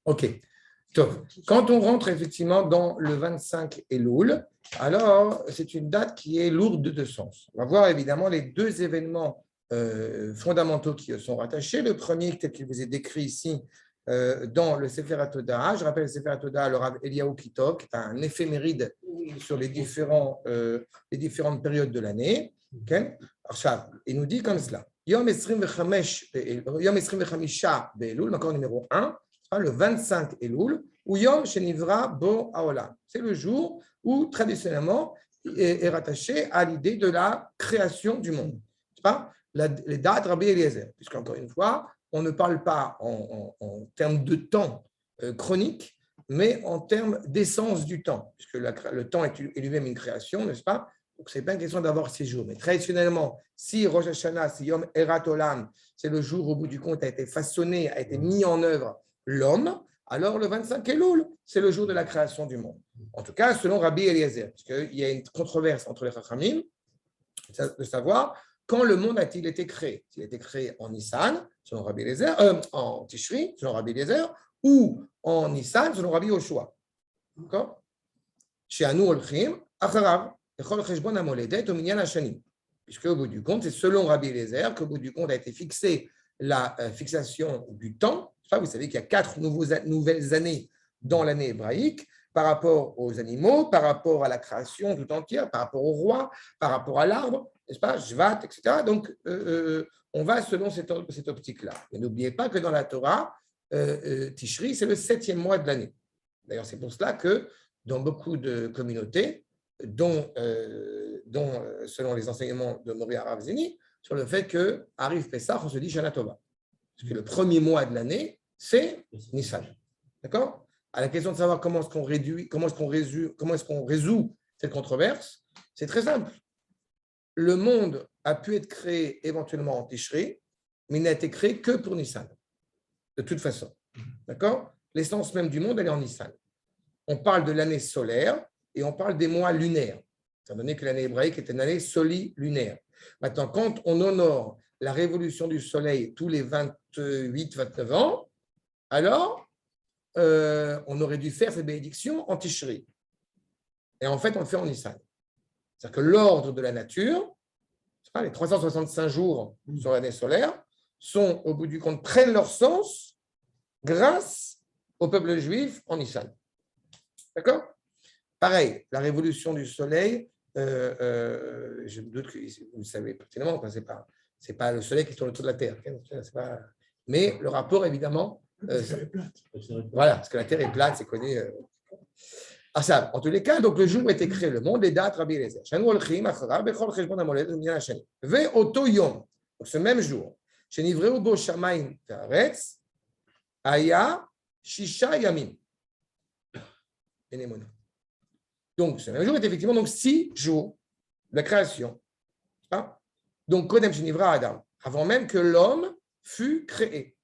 Ok. Donc, quand on rentre effectivement dans le 25 Elul, alors c'est une date qui est lourde de sens. On va voir évidemment les deux événements fondamentaux qui sont rattachés. Le premier, tel qu'il vous est décrit ici dans le Sefer HaTodah. Je rappelle le Sefer HaTodah, le Rav Eliyahu Kitov, qui est un éphéméride sur les différentes périodes de l'année. Okay? Alors, il nous dit comme cela. Yom 25 Be'Elul, encore numéro 1. Le 25 Elul, ou Yom Shenivra Bo Haolam. C'est le jour où, traditionnellement, est rattaché à l'idée de la création du monde. C'est pas les dates Rabbi Eliezer, puisqu'encore une fois, on ne parle pas en termes de temps chronique, mais en termes d'essence du temps, puisque le temps est lui-même une création, n'est-ce pas? Donc, ce n'est pas une question d'avoir ces jours. Mais traditionnellement, si Rosh Hashanah, si Yom Erat Olam, c'est le jour au bout du compte a été façonné, a été mis en œuvre l'homme, alors le 25 Elul, c'est le jour de la création du monde. En tout cas, selon Rabbi Eliezer, parce qu'il y a une controverse entre les Chachamim, de savoir quand le monde a-t-il été créé. S'il a été créé en Nissan, selon Rabbi Eliezer, en Tishri, selon Rabbi Eliezer, ou en Nissan, selon Rabbi Yoshua. D'accord? Chez Anu Olchim, Acharav, Echol Cheshbon HaMoledet, au Minyan HaShanim. Puisque au bout du compte, c'est selon Rabbi Eliezer qu'au bout du compte a été fixé la fixation du temps. Vous savez qu'il y a 4 nouvelles années dans l'année hébraïque par rapport aux animaux, par rapport à la création tout entière, par rapport au roi, par rapport à l'arbre, n'est-ce pas, Shvat, etc. Donc, on va selon cette optique-là. Et n'oubliez pas que dans la Torah, Tishri, c'est le 7e mois de l'année. D'ailleurs, c'est pour cela que dans beaucoup de communautés, dont selon les enseignements de Mori Harav Zini, sur le fait que arrive Pessah, on se dit Shana Tova. Parce que le premier mois de l'année, c'est Nissan. D'accord? À la question de savoir comment est-ce qu'on résout cette controverse, c'est très simple. Le monde a pu être créé éventuellement en Tishri, mais il n'a été créé que pour Nissan. De toute façon. D'accord? L'essence même du monde, elle est en Nissan. On parle de l'année solaire et on parle des mois lunaires, étant donné que l'année hébraïque est une année soli-lunaire. Maintenant, quand on honore la révolution du soleil tous les 28-29 ans, alors on aurait dû faire cette bénédiction en Tishri. Et en fait, on le fait en Nissan. C'est-à-dire que l'ordre de la nature, les 365 jours sur l'année solaire, sont, au bout du compte, prennent leur sens grâce au peuple juif en Nissan. D'accord? Pareil, la révolution du soleil, je me doute que vous le savez pertinemment, c'est pas le soleil qui tourne autour de la Terre. Pas... Mais le rapport, évidemment, voilà, parce que la Terre est plate, c'est connu. Ça, en tous les cas, donc le jour où a été créé le monde, les dates, Rabbi Eliezer. Ve'oto yom, ce même jour, shenivreu bo shamayim ve'aretz, aya shisha yamim. Donc, ce même jour est effectivement donc 6 jours de la création. Donc, Kodem Shenivra Adam, avant même que l'homme fût créé.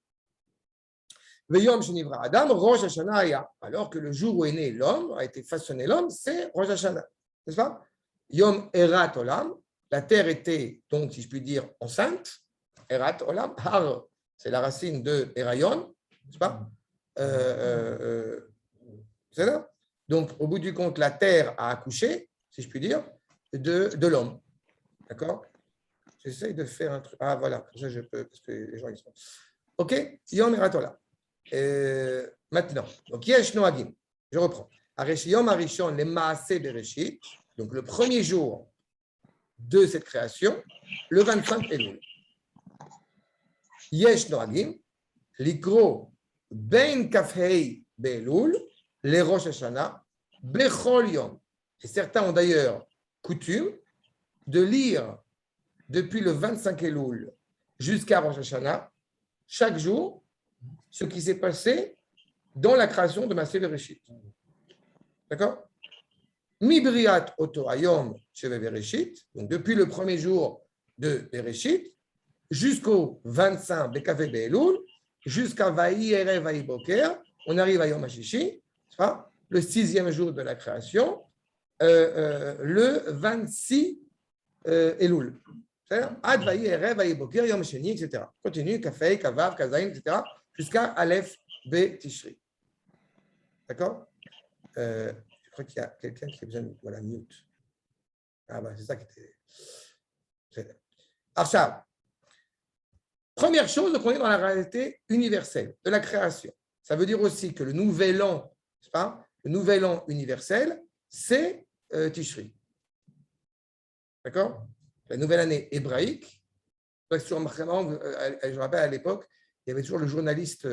Veyom Shenivra Adam, Rosh Hashanah Aya, alors que le jour où est né l'homme, a été façonné l'homme, c'est Rosh Hashanah. N'est-ce pas? Yom Erat Olam, la terre était donc, si je puis dire, enceinte. Erat Olam, Har, c'est la racine de Erayon, n'est-ce pas? C'est là? Donc, au bout du compte, la terre a accouché, si je puis dire, de l'homme. D'accord? J'essaye de faire un truc. Ah, voilà, ça je peux, parce que les gens, ils sont. OK? Yom Eratola. Maintenant, donc, Yesh Noagim. Je reprends. Yom Arishon, les Maaseh Bereshit. Donc, le premier jour de cette création, le 25 Elul. Yesh Noagim, Likro Ben Kafhei Be'elul, les Rosh Hashanah, Bechol Yom. Et certains ont d'ailleurs coutume de lire depuis le 25 Elul jusqu'à Rosh Hashanah, chaque jour, ce qui s'est passé dans la création de Maaseh Bereshit. D'accord? Mibriat Oto Hayom Sheve Bereshit, donc depuis le premier jour de Bereshit, jusqu'au 25 Bekavé Be'elul, jusqu'à Vaï Erev Vaï Boker, on arrive à Yom HaShishi, le 6e jour de la création, le 26 Elul. C'est-à-dire, Ad Vaï Erev Vaï Boker, Yom Sheni, etc. Continue, Kafei, Kavav, Kazaïn, etc. jusqu'à Aleph Be Tishri. D'accord? Je crois qu'il y a quelqu'un qui a besoin de. Voilà, mute. Ah, bah, c'est ça qui était. Alors, ça, première chose, donc on est dans la réalité universelle de la création. Ça veut dire aussi que le nouvel an, c'est pas? Le nouvel an universel, c'est Tishri. D'accord? La nouvelle année hébraïque. Je me rappelle à l'époque, il y avait toujours le journaliste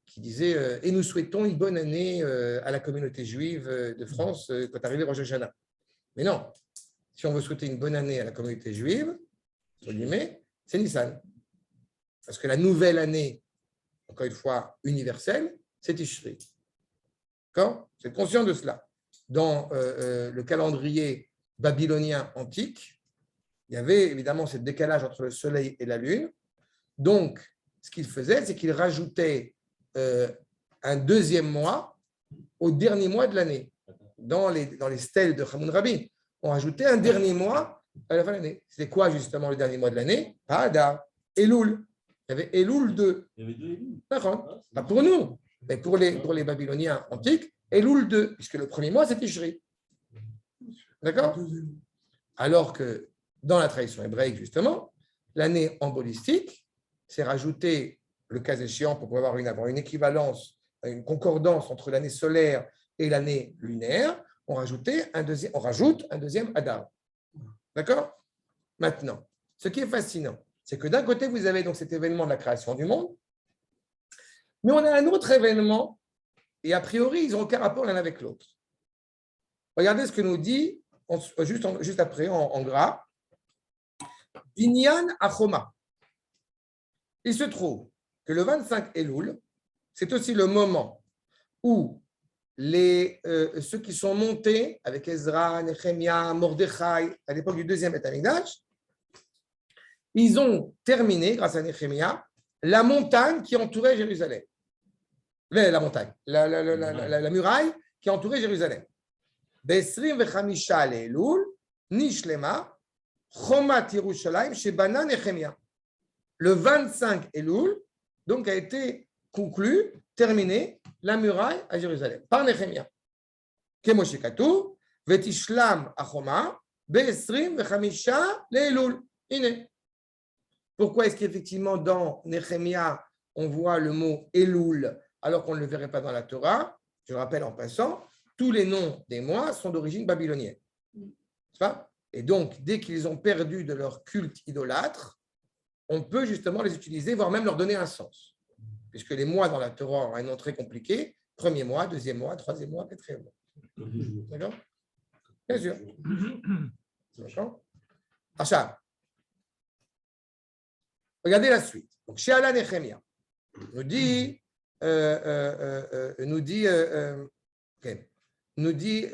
qui disait et nous souhaitons une bonne année à la communauté juive de France quand arrivait Rosh Hashanah. Mais non, si on veut souhaiter une bonne année à la communauté juive, c'est Nissan. Parce que la nouvelle année, encore une fois, universelle, c'est Tishri. D'accord? Vous êtes conscient de cela. Dans le calendrier babylonien antique, il y avait évidemment ce décalage entre le soleil et la lune. Donc, ce qu'il faisait, c'est qu'il rajoutait un deuxième mois au dernier mois de l'année. Dans les stèles de Hamoun Rabbi, on rajoutait un dernier mois à la fin de l'année. C'était quoi justement le dernier mois de l'année? Pas Adar, Elul. Il y avait Elul 2. Il y avait 2 Elul. D'accord. Pas pour nous, mais pour les Babyloniens antiques, Elul 2, puisque le premier mois, c'était Tishri. D'accord? Alors que dans la tradition hébraïque, justement, l'année embolistique, c'est rajouter, le cas échéant, pour pouvoir avoir une équivalence, une concordance entre l'année solaire et l'année lunaire, on rajoute un deuxième Adar. D'accord? Maintenant, ce qui est fascinant, c'est que d'un côté, vous avez donc cet événement de la création du monde, mais on a un autre événement, et a priori, ils n'ont aucun rapport l'un avec l'autre. Regardez ce que nous dit, juste après, en gras, Binyan Achoma. Il se trouve que le 25 Elul, c'est aussi le moment où ceux qui sont montés avec Ezra, Nehemia, Mordechai, à l'époque du deuxième Beth Amikdash, ils ont terminé, grâce à Nehemia, la montagne qui entourait Jérusalem. La montagne, la muraille qui entourait Jérusalem. Besrim vechamisha Elul, Nishlema, Chomat Yerushalayim, Shebana Nehemia. Le 25 Elul, donc, a été conclu, terminé, la muraille à Jérusalem, par Nehemia. Kemoshe Katuv, Vetishlam Achoma, Be'esrim Vechamisha Le'elul. Iné. Pourquoi est-ce qu'effectivement, dans Nehemia, on voit le mot Elul, alors qu'on ne le verrait pas dans la Torah? Je le rappelle en passant, tous les noms des mois sont d'origine babylonienne. C'est pas? Et donc, dès qu'ils ont perdu de leur culte idolâtre, on peut justement les utiliser, voire même leur donner un sens. Puisque les mois dans la Torah ont un nom très compliqué, premier mois, deuxième mois, troisième mois, quatrième mois. D'accord? Bien sûr. D'accord? Achab. Regardez la suite. Donc, chez Ala Nehemia, nous dit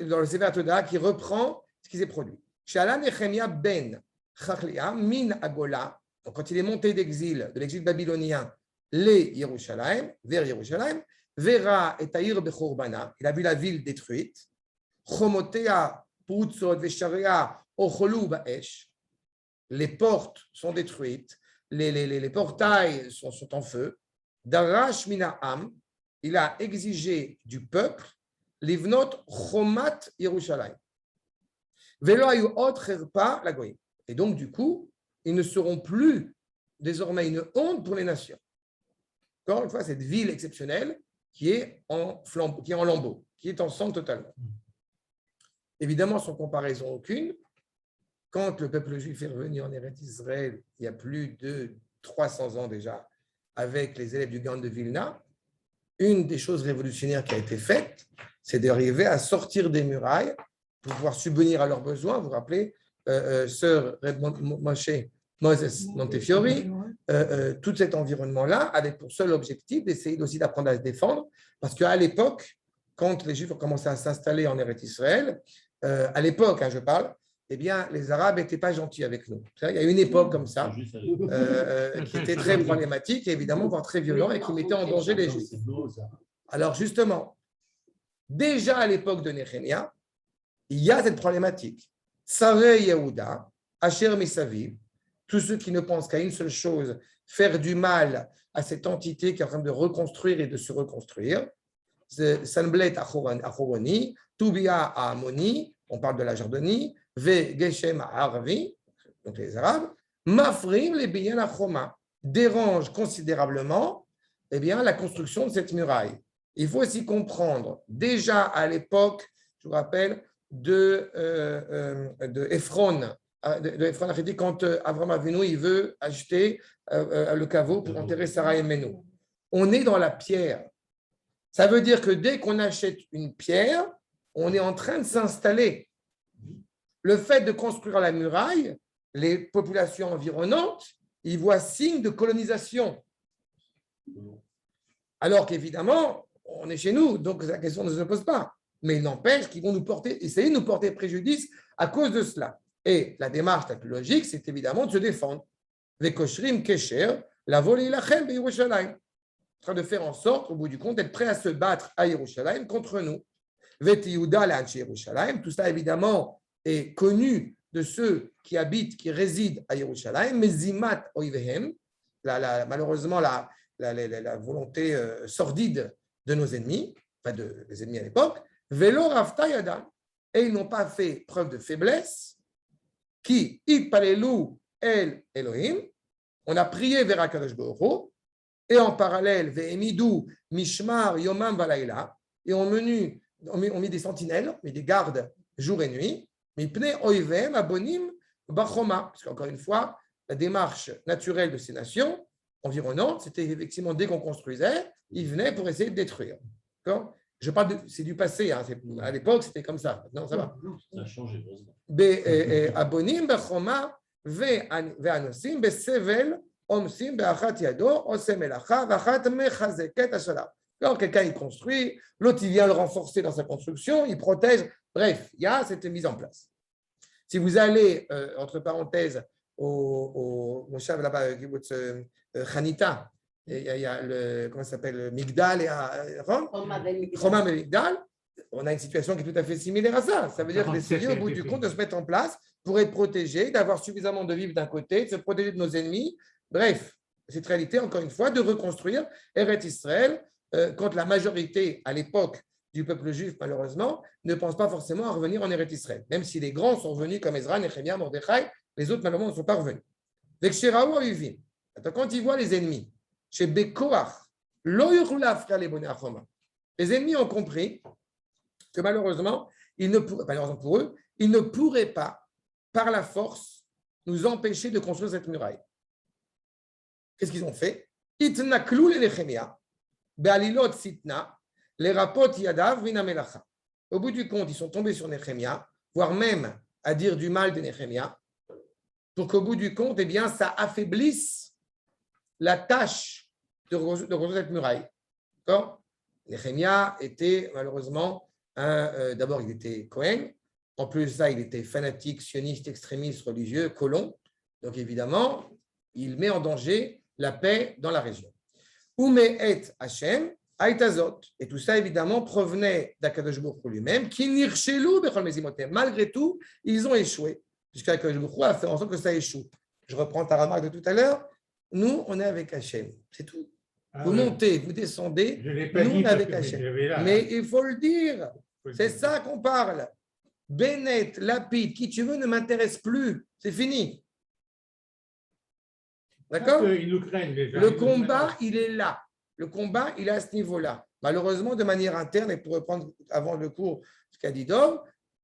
dans le Sefer Toda qui reprend ce qui s'est produit. Chez Ala Nehemia ben Chachlia min Agola, donc quand il est monté d'exil, de l'exil babylonien, vers Yerushalayim, Vera et Taïr Bechorbana, il a vu la ville détruite, Chomotea, Putzot, Vesharia, Ocholu Baesh, les portes sont détruites, les portails sont en feu. Darash Mina'am, il a exigé du peuple, Livnot Chomat Yerushalayim. Velo ayu ot cherpa la goyim. Et donc, du coup, ils ne seront plus désormais une honte pour les nations. Encore une fois, cette ville exceptionnelle qui est en lambeaux, qui est en cendres totalement. Évidemment, sans comparaison aucune, quand le peuple juif est revenu en Eretz Israël, il y a plus de 300 ans déjà, avec les élèves du Gaon de Vilna, une des choses révolutionnaires qui a été faite, c'est d'arriver à sortir des murailles pour pouvoir subvenir à leurs besoins. Vous vous rappelez, sœur Moses Montefiore, tout cet environnement-là avait pour seul objectif d'essayer aussi d'apprendre à se défendre, parce qu'à l'époque, quand les Juifs ont commencé à s'installer en Eretz Israël, à l'époque, je parle, eh bien, les Arabes n'étaient pas gentils avec nous. Il y a une époque comme ça, qui était très problématique, et évidemment, voire très violent, et qui mettait en danger les Juifs. Alors, justement, déjà à l'époque de Nehemia, il y a cette problématique. Tsare Yehuda, Asher Misaviv, tous ceux qui ne pensent qu'à une seule chose, faire du mal à cette entité qui est en train de reconstruire et de se reconstruire, Sanblet Achoroni, Toubia à Amoni, on parle de la Jordanie, Ve Geshem à Aravi, donc les Arabes, Mafrim les Biyan Achoma, dérange considérablement la construction de cette muraille. Il faut aussi comprendre, déjà à l'époque, je vous rappelle, de Ephron, quand Abraham Avinu il veut acheter le caveau pour enterrer Sarah et Menou. On est dans la pierre. Ça veut dire que dès qu'on achète une pierre, on est en train de s'installer. Le fait de construire la muraille, les populations environnantes, ils voient signe de colonisation. Alors qu'évidemment, on est chez nous, donc la question ne se pose pas. Mais il n'empêche qu'ils vont essayer de nous porter préjudice à cause de cela. Et la démarche la plus logique, c'est évidemment de se défendre. Vekoshrim kesher, la volée lachem be Yerushalayim. En train de faire en sorte, au bout du compte, d'être prêt à se battre à Yerushalayim contre nous. Vetiyuda l'anche Yerushalayim. Tout ça, évidemment, est connu de ceux qui habitent, qui résident à Yerushalayim. Mais zimat oivehem, malheureusement, la volonté sordide de nos ennemis, enfin des ennemis à l'époque, Velo Rafta Yadam, et ils n'ont pas fait preuve de faiblesse, qui Itpalelu El Elohim, on a prié vers Akadosh Baruch Hu, et en parallèle, Ve'emidu Mishmar Yomam Valaila, et on mis des sentinelles, mais des gardes jour et nuit, Mipne Oivem Abonim Bachoma, parce qu'encore une fois, la démarche naturelle de ces nations environnantes, c'était effectivement dès qu'on construisait, ils venaient pour essayer de détruire. D'accord ? Je parle c'est du passé, hein, à l'époque c'était comme ça. Non, ça va. Ça a changé, heureusement. Abonim bechoma ve'anosim besevel omsim be'achat yado osem elacha v'achat mechazeket ashala. Alors quelqu'un il construit, l'autre il vient le renforcer dans sa construction, il protège. Bref, il y a cette mise en place. Si vous allez entre parenthèses au Moshav là-bas, kibbutz Chanita, il y a le, comment ça s'appelle, Migdal et Chomam et Migdal, on a une situation qui est tout à fait similaire à ça. Ça veut dire que d'essayer au bout du compte de se mettre en place pour être protégé, d'avoir suffisamment de vivres d'un côté, de se protéger de nos ennemis. Bref, cette réalité, encore une fois, de reconstruire Eretz Israël quand la majorité à l'époque du peuple juif, malheureusement, ne pense pas forcément à revenir en Eretz Israël. Même si les grands sont venus comme Ezra, Nehemia, Mordechai, les autres, malheureusement, ne sont pas revenus. Quand ils voient les ennemis, chez Bekoach, les ennemis ont compris que malheureusement, malheureusement pour eux, ils ne pourraient pas, par la force, nous empêcher de construire cette muraille. Qu'est-ce qu'ils ont fait? Itnaklou le Nehemia, Be'alilot sitna, les rapot yadav vinamelacha. Au bout du compte, ils sont tombés sur Nehemia, voire même à dire du mal de Nehemia, pour qu'au bout du compte, ça affaiblisse la tâche de reconstruire cette muraille. D'accord? Nehemia était malheureusement, d'abord il était Cohen, en plus de ça il était fanatique, sioniste, extrémiste, religieux, colon, donc évidemment il met en danger la paix dans la région. Ume'et Hashem, Aitazot, et tout ça évidemment provenait d'Akadosh Baruch Hu lui-même, qui nirchelou bechol mezimotem. Malgré tout, ils ont échoué, puisqu'Akadosh Baruch Hu a fait en sorte que ça échoue. Je reprends ta remarque de tout à l'heure, nous on est avec Hashem, c'est tout. Vous montez, vous descendez, nous on est avec Hashem. Mais il faut le dire, c'est ça qu'on parle. Bennett, Lapid, qui tu veux ne m'intéresse plus, c'est fini. D'accord? Le combat, il est là. Le combat, il est à ce niveau-là. Malheureusement, de manière interne, et pour reprendre avant le cours ce qu'a dit Dov,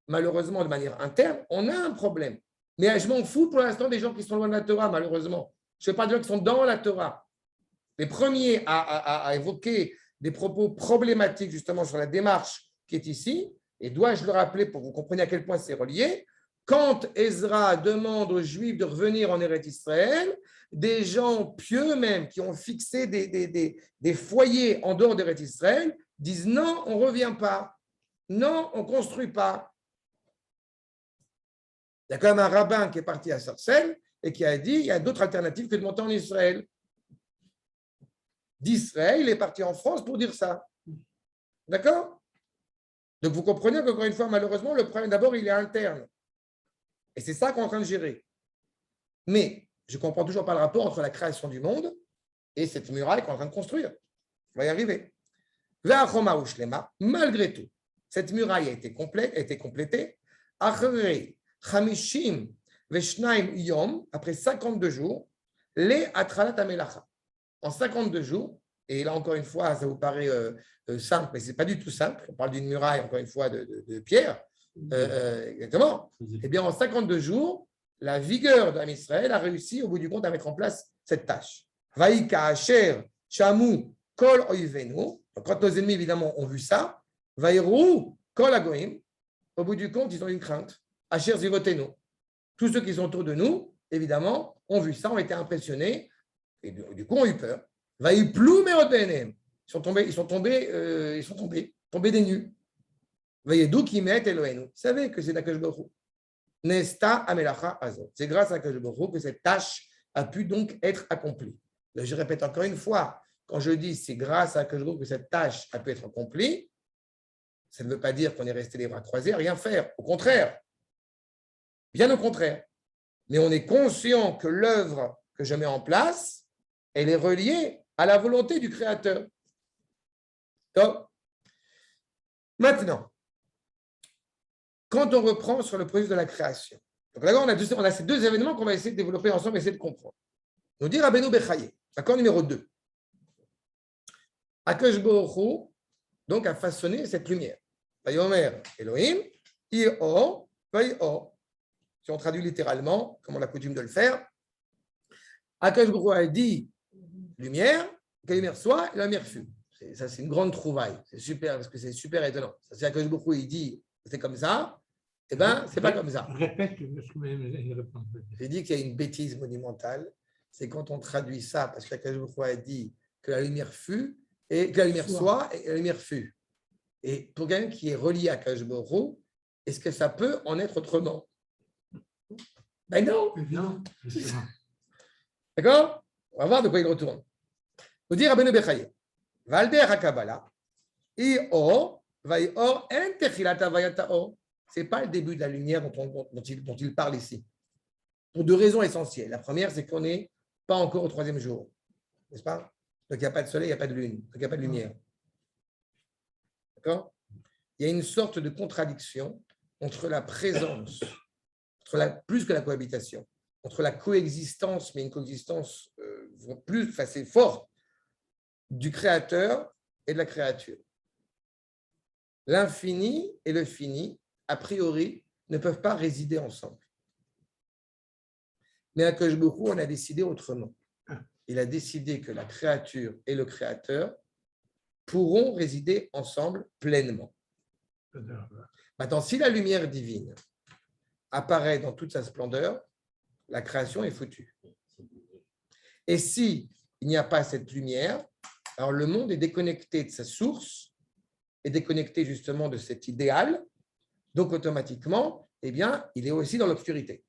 malheureusement, de manière interne, on a un problème. Mais je m'en fous pour l'instant des gens qui sont loin de la Torah, malheureusement. Je ne sais pas des gens qui sont dans la Torah. Les premiers à évoquer des propos problématiques justement sur la démarche qui est ici, et dois-je le rappeler pour que vous compreniez à quel point c'est relié, quand Ezra demande aux Juifs de revenir en Eretz Israël, des gens pieux même qui ont fixé des foyers en dehors d'Eretz Israël disent non, on ne revient pas, non, on ne construit pas. Il y a quand même un rabbin qui est parti à Sarcelles et qui a dit il y a d'autres alternatives que de monter en Israël. D'Israël, il est parti en France pour dire ça. D'accord? Donc vous comprenez qu'encore une fois, malheureusement, le problème d'abord, il est interne. Et c'est ça qu'on est en train de gérer. Mais je ne comprends toujours pas le rapport entre la création du monde et cette muraille qu'on est en train de construire. On va y arriver. Ve'achoma ushlema, malgré tout, cette muraille a été complétée. Achrei chamishim ve'shnaim yom, après 52 jours, les atralat amelacha. En 52 jours, et là encore une fois, ça vous paraît simple, mais ce n'est pas du tout simple. On parle d'une muraille, encore une fois, de pierre. Exactement. Eh bien, en 52 jours, la vigueur d'Am Israël a réussi, au bout du compte, à mettre en place cette tâche. Vaïka Asher Shamu Kol Oivenu. Quand nos ennemis, évidemment, ont vu ça, Vaïrou Kol Agoim. Au bout du compte, ils ont une crainte. Asher Zivotenu. Tous ceux qui sont autour de nous, évidemment, ont vu ça, ont été impressionnés, et du coup, ont eu peur. Vaïplou Merot Benem. Ils sont tombés des nues. Vaïedou Kimet Elohenu. Vous savez que c'est d'Akadosh Baruch Hu. Nesta Amelacha Azot. C'est grâce à Akadosh Baruch Hu que cette tâche a pu donc être accomplie. Là, je répète encore une fois, quand je dis c'est grâce à Akadosh Baruch Hu que cette tâche a pu être accomplie, ça ne veut pas dire qu'on est resté les bras croisés à rien faire. Au contraire. Bien au contraire. Mais on est conscient que l'œuvre que je mets en place, elle est reliée à la volonté du Créateur. Donc, maintenant, quand on reprend sur le processus de la création, donc là, on a ces deux événements qu'on va essayer de développer ensemble, essayer de comprendre. Nous dit Rabbeinu Bechaye, accord numéro 2. Akadosh Baruch Hu, donc, a façonné cette lumière. Vayomer Elohim, Or, Vayor. Si on traduit littéralement, comme on a coutume de le faire, Akadosh Baruch Hu a dit lumière, que la lumière soit, et la lumière fut. Ça, c'est une grande trouvaille. C'est super, parce que c'est super étonnant. Si Akadosh Baruch Hu, il dit c'est comme ça, eh bien, c'est pas comme ça. Répète, parce que J'ai dit qu'il y a une bêtise monumentale, c'est quand on traduit ça, parce qu'Akadosh Baruch Hu a dit que la lumière fut, et que la lumière soit, et la lumière fut. Et pour quelqu'un qui est relié à Akadosh Baruch Hu, est-ce que ça peut en être autrement? Ben non. Non. D'accord? On va voir de quoi il retourne. Vous dire Rabbeinu Bechaye, Valder HaKabbalah, I-Or, Vai-Or, En Techilata Vayata-Or. Ce n'est pas le début de la lumière dont il parle ici. Pour deux raisons essentielles. La première, c'est qu'on n'est pas encore au 3e jour. N'est-ce pas? Donc, il n'y a pas de soleil, il n'y a pas de lune. Donc, il n'y a pas de lumière. D'accord? Il y a une sorte de contradiction entre la présence, plus que la cohabitation, entre la coexistence, mais une coexistence plus assez forte du créateur et de la créature. L'infini et le fini, a priori, ne peuvent pas résider ensemble. Mais à Akadosh Baruch Hu, on a décidé autrement. Il a décidé que la créature et le créateur pourront résider ensemble pleinement. Maintenant, si la lumière divine apparaît dans toute sa splendeur, la création est foutue. Et si il n'y a pas cette lumière, alors le monde est déconnecté de sa source, est déconnecté justement de cet idéal, donc automatiquement, eh bien, il est aussi dans l'obscurité.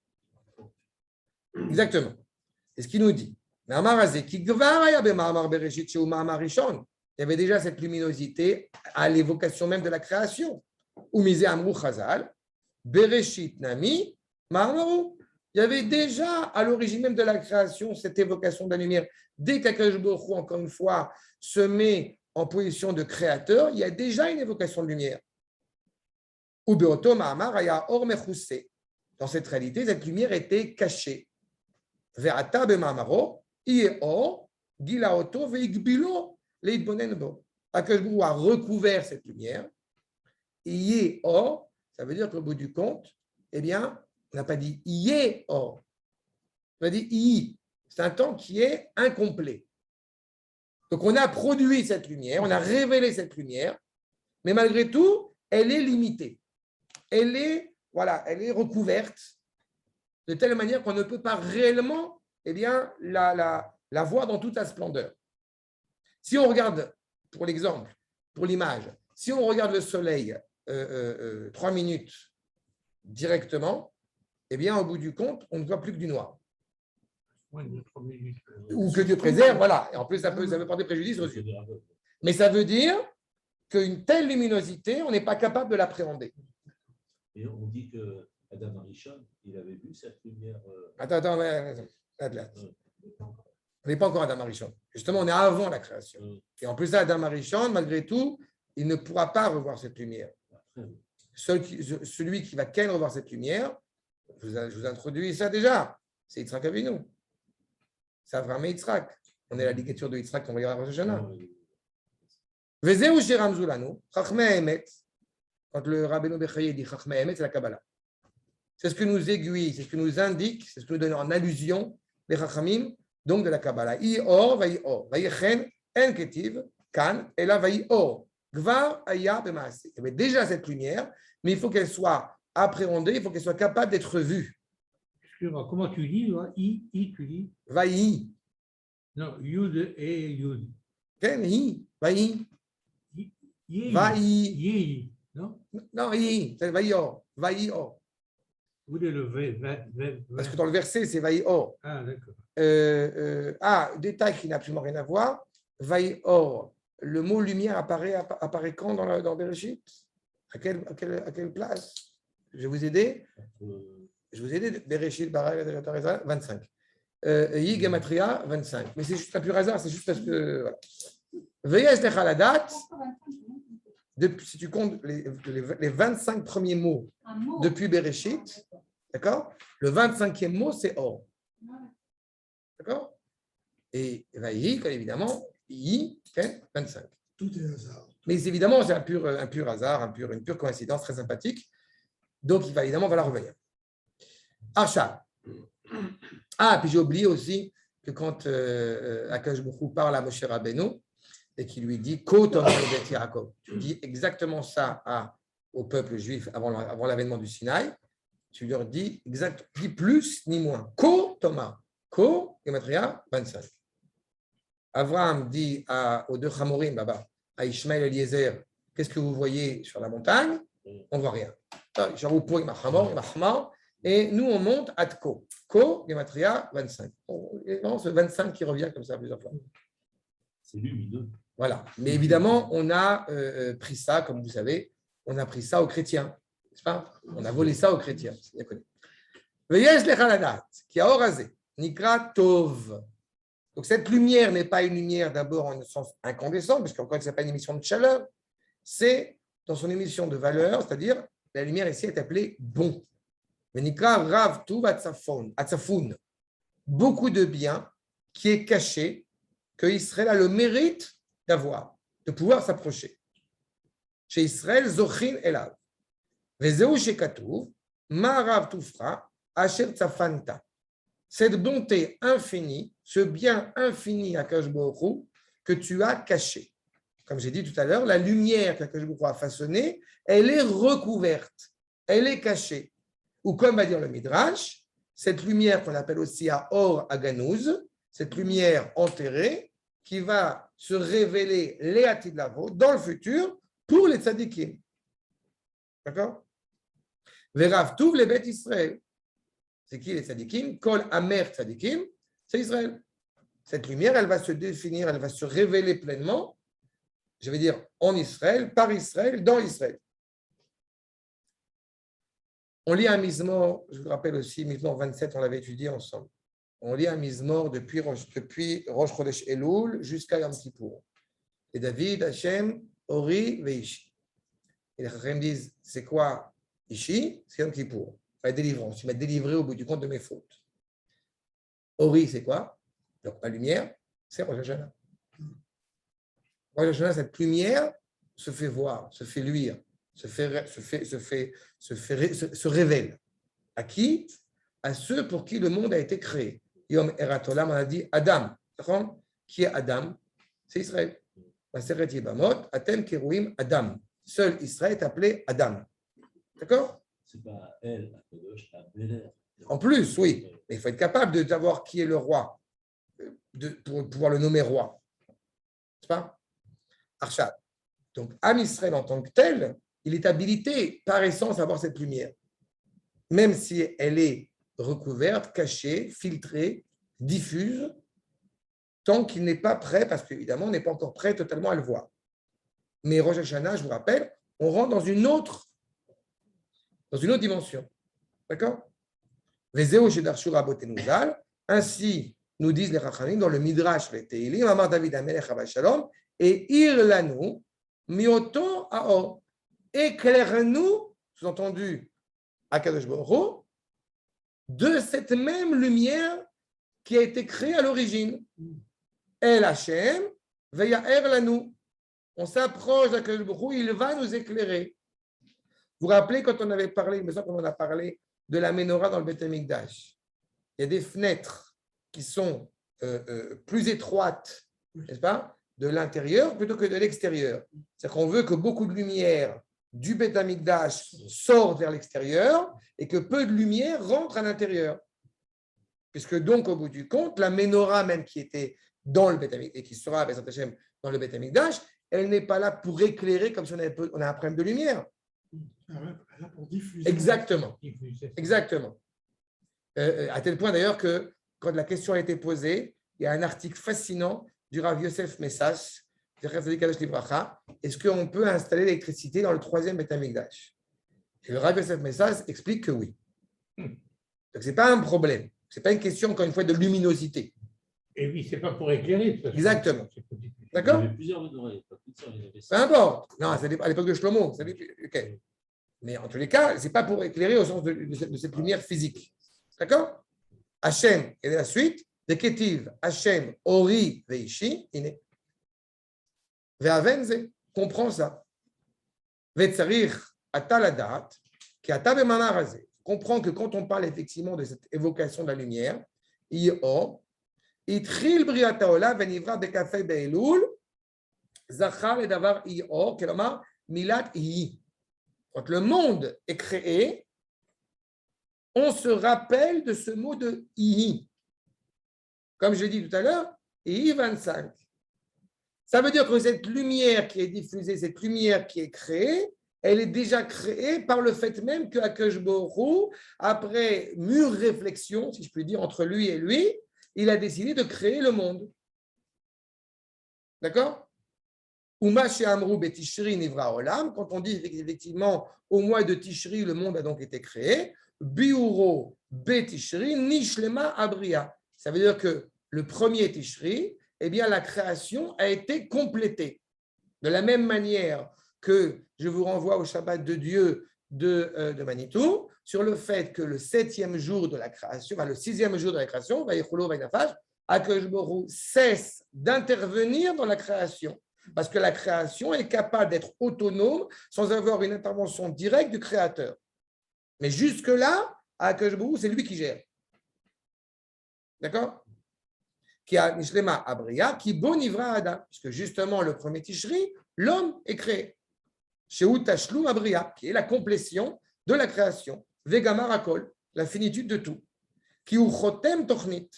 Exactement. C'est ce qu'il nous dit. Il y avait déjà cette luminosité à l'évocation même de la création. Il y avait déjà à l'origine même de la création cette évocation de la lumière. Dès qu'Akadosh Baruch Hu, encore une fois, se met en position de créateur, il y a déjà une évocation de lumière. Dans cette réalité, cette lumière était cachée. Akadosh Baruch Hu a recouvert cette lumière. Ça veut dire qu'au bout du compte, eh bien, on n'a pas dit Iye or. On a dit I. C'est un temps qui est incomplet. Donc, on a produit cette lumière, on a révélé cette lumière, mais malgré tout, elle est limitée. Elle est recouverte de telle manière qu'on ne peut pas réellement eh bien, la voir dans toute sa splendeur. Si on regarde, pour l'exemple, pour l'image, si on regarde le soleil 3 minutes directement, eh bien, au bout du compte, on ne voit plus que du noir. Ou que Dieu préserve, voilà. Et en plus, ça peut porter préjudice aux yeux. Mais ça veut dire qu'une telle luminosité, on n'est pas capable de l'appréhender. Et on dit que Adam Arishon, il avait vu cette lumière. Attends. On n'est pas encore Adam Arishon. Justement, on est avant la création. Et en plus, Adam Arishon, malgré tout, il ne pourra pas revoir cette lumière. Celui qui va qu'elle revoir cette lumière, je vous introduis ça déjà, c'est Yitzhak Avinu. C'est Avraham et Yitzhak. On est la ligature de Yitzhak qu'on va lire à Rosh Hashanah. Vezeu sheramzu lanu, Chachmei Emet. Quand le Rabbeinu Bechaye dit Chachmei Emet, c'est la Kabbalah. C'est ce que nous aiguille, c'est ce que nous indique, c'est ce que nous donne en allusion les Chachamim, donc de la Kabbalah. I or, vaï or, vaï chen, en ketiv, kan, et là vaï or. Gvar aya bemaase. Il y avait déjà cette lumière, mais il faut qu'elle soit appréhendée, il faut qu'elle soit capable d'être vue. Excuse-moi, comment tu dis là? Tu dis? Vaï. Non, Yud et Yud. Ken, hi, vaï. Yei. Vaï. Yei, non? Non, hi, c'est vaï or. Vaï or. Où est le Parce que dans le verset, c'est vaï or. Ah, d'accord. Détail qui n'a absolument rien à voir. Vaï or. Le mot lumière apparaît quand dans Bereshit? À quelle place? Je vais vous aider. Je vous ai aidé. Bereshit, Bara, 25. Yi Gematria, 25. Mais c'est juste un pur hasard, c'est juste parce que. Veillez à la date. Si tu comptes les 25 premiers mots depuis Bereshit, d'accord? Le 25e mot, c'est or. D'accord? Et Vaï, évidemment, Yi, 25. Tout est hasard. Mais évidemment, c'est un pur hasard, une pure coïncidence très sympathique. Donc, il va évidemment falloir revenir. Achat. Puis j'ai oublié aussi que quand Akash Baruch Hu parle à Moshe Rabbeinu et qu'il lui dit Ko Tomar Bet Yaakov, tu dis exactement ça au peuple juif avant l'avènement du Sinaï, tu leur dis dis plus ni moins. Ko Tomar. Ko, Gematria, 25. Abraham dit aux deux Chamorim là-bas, à Ishmaël et Eliezer, qu'est-ce que vous voyez sur la montagne? On ne voit rien. Et nous, on monte à Ko. Ko, Gematria, 25. C'est vraiment ce 25 qui revient comme ça plusieurs fois. C'est lumineux. Voilà. Mais évidemment, on a pris ça, comme vous savez, on a pris ça aux chrétiens. N'est-ce pas? On a volé ça aux chrétiens. C'est bien connu. Veyesh lechaladat, qui a orasé, nikra tov. Donc cette lumière n'est pas une lumière d'abord en sens incandescent, parce qu'encore ce n'est pas une émission de chaleur, c'est dans son émission de valeur, c'est-à-dire la lumière ici est appelée bon. Venikra rav tuv atzafun. Beaucoup de bien qui est caché, que Israël a le mérite d'avoir, de pouvoir s'approcher. Chez Israël, zochin elav. Vezeu shekatuv, ma rav tufra, asher tzafanta. Cette bonté infinie, ce bien infini Akash Baruch Hu, que tu as caché. Comme j'ai dit tout à l'heure, la lumière qu'Akash Baruch Hu a façonnée, elle est recouverte, elle est cachée. Ou comme va dire le Midrash, cette lumière qu'on appelle aussi à Or Aganouz, cette lumière enterrée, qui va se révéler Léatid Lavo dans le futur pour les tzadikim. D'accord? Verav Tuv le Bet Israël. C'est qui les tzadikim? Kol Amer tzadikim, c'est Israël. Cette lumière, elle va se définir, elle va se révéler pleinement, je vais dire en Israël, par Israël, dans Israël. On lit un Mizmor, je vous rappelle aussi, Mizmor 27, on l'avait étudié ensemble. On lit un Mizmor depuis Rosh Chodesh Elul jusqu'à Yom Kippour. Et David, Hashem, Ori, Veishi. Et les Chachamim disent, c'est quoi Ishi? C'est Yom Kippour. La délivrance, tu m'as délivré au bout du compte de mes fautes. Ori, c'est quoi? Donc, ma lumière, c'est Rosh Hashanah. Rosh Hashanah, cette lumière se fait voir, se fait luire, se révèle. À qui? À ceux pour qui le monde a été créé. Yom Eratolam, on a dit Adam. Qui est Adam? C'est Israël. Maseret Yebamot, Atem Kerouim Adam. Seul Israël est appelé Adam. D'accord? C'est pas elle, la Kadosh, la Béler. En plus, oui. Mais il faut être capable de savoir qui est le roi, pour pouvoir le nommer roi. N'est-ce pas? Arshad. Donc, Am Israël en tant que tel, il est habilité par essence à avoir cette lumière. Même si elle est recouverte, cachée, filtrée, diffuse, tant qu'il n'est pas prêt, parce qu'évidemment, on n'est pas encore prêt totalement à le voir. Mais Rosh Hashanah, je vous rappelle, on rentre dans une autre dimension. D'accord? Ainsi, nous disent les Chachamim dans le Midrash, les Teilim, Amar David Amelech Abba Shalom, et Ir Lanu, mioto aor. Éclaire-nous, sous-entendu, Akadosh Baruch Hu, de cette même lumière qui a été créée à l'origine. El Hashem, ve'ya'er lanu. On s'approche d'Akadosh Baruch Hu, il va nous éclairer. Vous vous rappelez quand on avait parlé, il me semble qu'on en a parlé, de la menorah dans le Beth Amikdash. Il y a des fenêtres qui sont plus étroites, n'est-ce pas, de l'intérieur plutôt que de l'extérieur. C'est-à-dire qu'on veut que beaucoup de lumière du Beth Amikdash sorte vers l'extérieur et que peu de lumière rentre à l'intérieur. Puisque donc, au bout du compte, la menorah même qui était dans le Beth Amikdash et qui sera dans le Beth Amikdash, elle n'est pas là pour éclairer comme si on a un problème de lumière. Elle est là pour diffuser. Exactement. Exactement. À tel point d'ailleurs que quand la question a été posée, il y a un article fascinant du Rav Yosef Messas, est-ce qu'on peut installer l'électricité dans le 3e Beth Amikdash? Et le Rav Yosef Messas explique que oui. Donc ce n'est pas un problème. Ce n'est pas une question, encore une fois, de luminosité. Et oui, ce n'est pas pour éclairer. Exactement. D'accord? Il y avait plusieurs oreilles, pas toutes ça, il y avait Peu importe. Non, c'est à l'époque de Shlomo. Okay. Mais en tous les cas, ce n'est pas pour éclairer au sens de cette lumière physique. D'accord? Hachem, et la suite, de Ketiv, Hachem, Ori, Veishi, Ine. Ve'avenze, comprends ça. Ve'tzarich, Ataladat, qui a tabe mamarazé. Comprends que quand on parle effectivement de cette évocation de la lumière, Io, Itril briataola, venivra bekafei be'elul, Zachar et davar Io, kelomar, milat I. Quand le monde est créé, on se rappelle de ce mot de Ihi. Comme je l'ai dit tout à l'heure, Ihi 25. Ça veut dire que cette lumière qui est diffusée, cette lumière qui est créée, elle est déjà créée par le fait même que Akadosh Baruch Hu, après mûre réflexion, si je puis dire, entre lui et lui, il a décidé de créer le monde. D'accord? Uma she'amru betishri nivra olam, quand on dit effectivement au mois de Tishri, le monde a donc été créé, biuro betishri nishlema abria. Ça veut dire que le premier Tishri, eh bien la création a été complétée. De la même manière que je vous renvoie au Shabbat de Dieu de Manitou, sur le fait que le 7e jour de la création, le 6e jour de la création, Akadosh Baruch Hu cesse d'intervenir dans la création. Parce que la création est capable d'être autonome sans avoir une intervention directe du créateur. Mais jusque-là, Akadosh Baruch Hu, c'est lui qui gère. D'accord? Qui a Nishlema Abria, qui bonivra Adam. Puisque justement, le premier Tishri, l'homme est créé. Shehu Tashlum Abria, qui est la complétion de la création. Vegamar Akol, la finitude de tout. Qui ou Chotem Tochnit.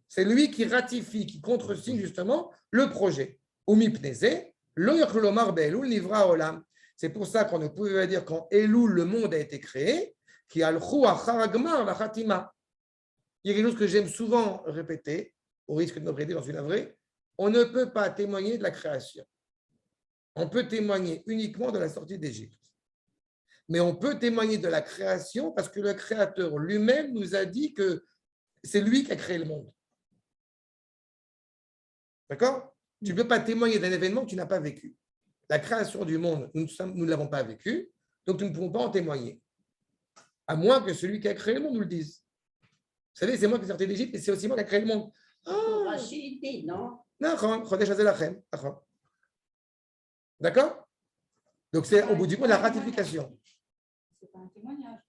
C'est lui qui ratifie, qui contresigne justement le projet. C'est pour ça qu'on ne pouvait pas dire quand Elul, le monde a été créé, il y a quelque chose que j'aime souvent répéter, au risque de me prêter dans une avrée, on ne peut pas témoigner de la création. On peut témoigner uniquement de la sortie d'Égypte. Mais on peut témoigner de la création parce que le Créateur lui-même nous a dit que c'est lui qui a créé le monde. D'accord? Tu ne peux pas témoigner d'un événement que tu n'as pas vécu. La création du monde, nous ne l'avons pas vécu, donc nous ne pouvons pas en témoigner. À moins que celui qui a créé le monde nous le dise. Vous savez, c'est moi qui suis sorti d'Égypte et c'est aussi moi qui ai créé le monde. D'accord? Donc c'est au bout du compte la ratification. Ce n'est pas un témoignage.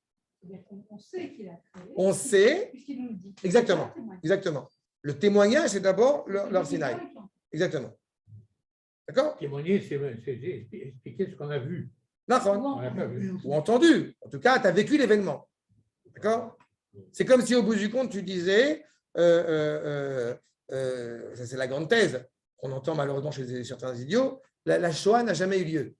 C'est-à-dire qu'on sait qu'il a créé. On sait. Puisqu'il nous le dit. Exactement. Exactement. Le témoignage, c'est d'abord leur Sinaï. Exactement. D'accord? Témoigner, c'est expliquer ce qu'on a vu. D'accord. On n'a pas vu. Ou entendu. En tout cas, tu as vécu l'événement. D'accord? C'est comme si au bout du compte, tu disais, ça c'est la grande thèse qu'on entend malheureusement chez certains idiots, la Shoah n'a jamais eu lieu.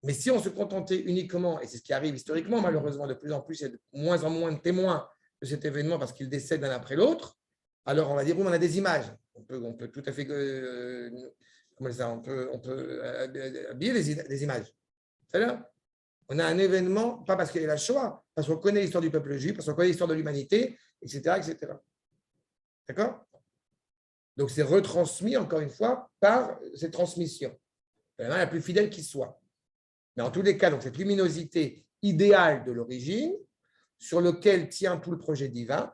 Mais si on se contentait uniquement, et c'est ce qui arrive historiquement malheureusement, de plus en plus, il y a de moins en moins de témoins de cet événement parce qu'ils décèdent l'un après l'autre, alors on va dire, oui, on a des images. On peut tout à fait, comment ça, on peut habiller des images. C'est-à-dire, on a un événement, pas parce qu'il y a la Shoah, parce qu'on connaît l'histoire du peuple juif, parce qu'on connaît l'histoire de l'humanité, etc., etc. D'accord? Donc, c'est retransmis, encore une fois, par ces transmissions. de la manière la plus fidèle qui soit. Mais en tous les cas, donc, cette luminosité idéale de l'origine, sur lequel tient tout le projet divin,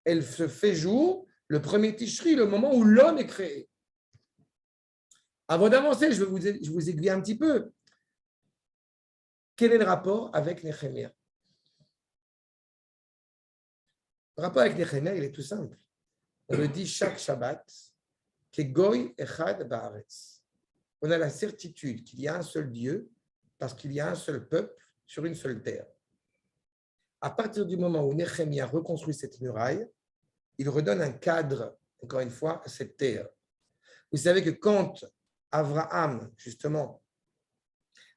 elle se fait jour le premier Tishri, le moment où l'homme est créé. Avant d'avancer, je vous aiguille un petit peu. Quel est le rapport avec Néhémie? Le rapport avec Néhémie, il est tout simple. On le dit chaque Shabbat, que Goy Echad Baaretz. On a la certitude qu'il y a un seul Dieu parce qu'il y a un seul peuple sur une seule terre. À partir du moment où Néhémie a reconstruit cette muraille, il redonne un cadre, encore une fois, à cette terre. Vous savez que quand Abraham, justement,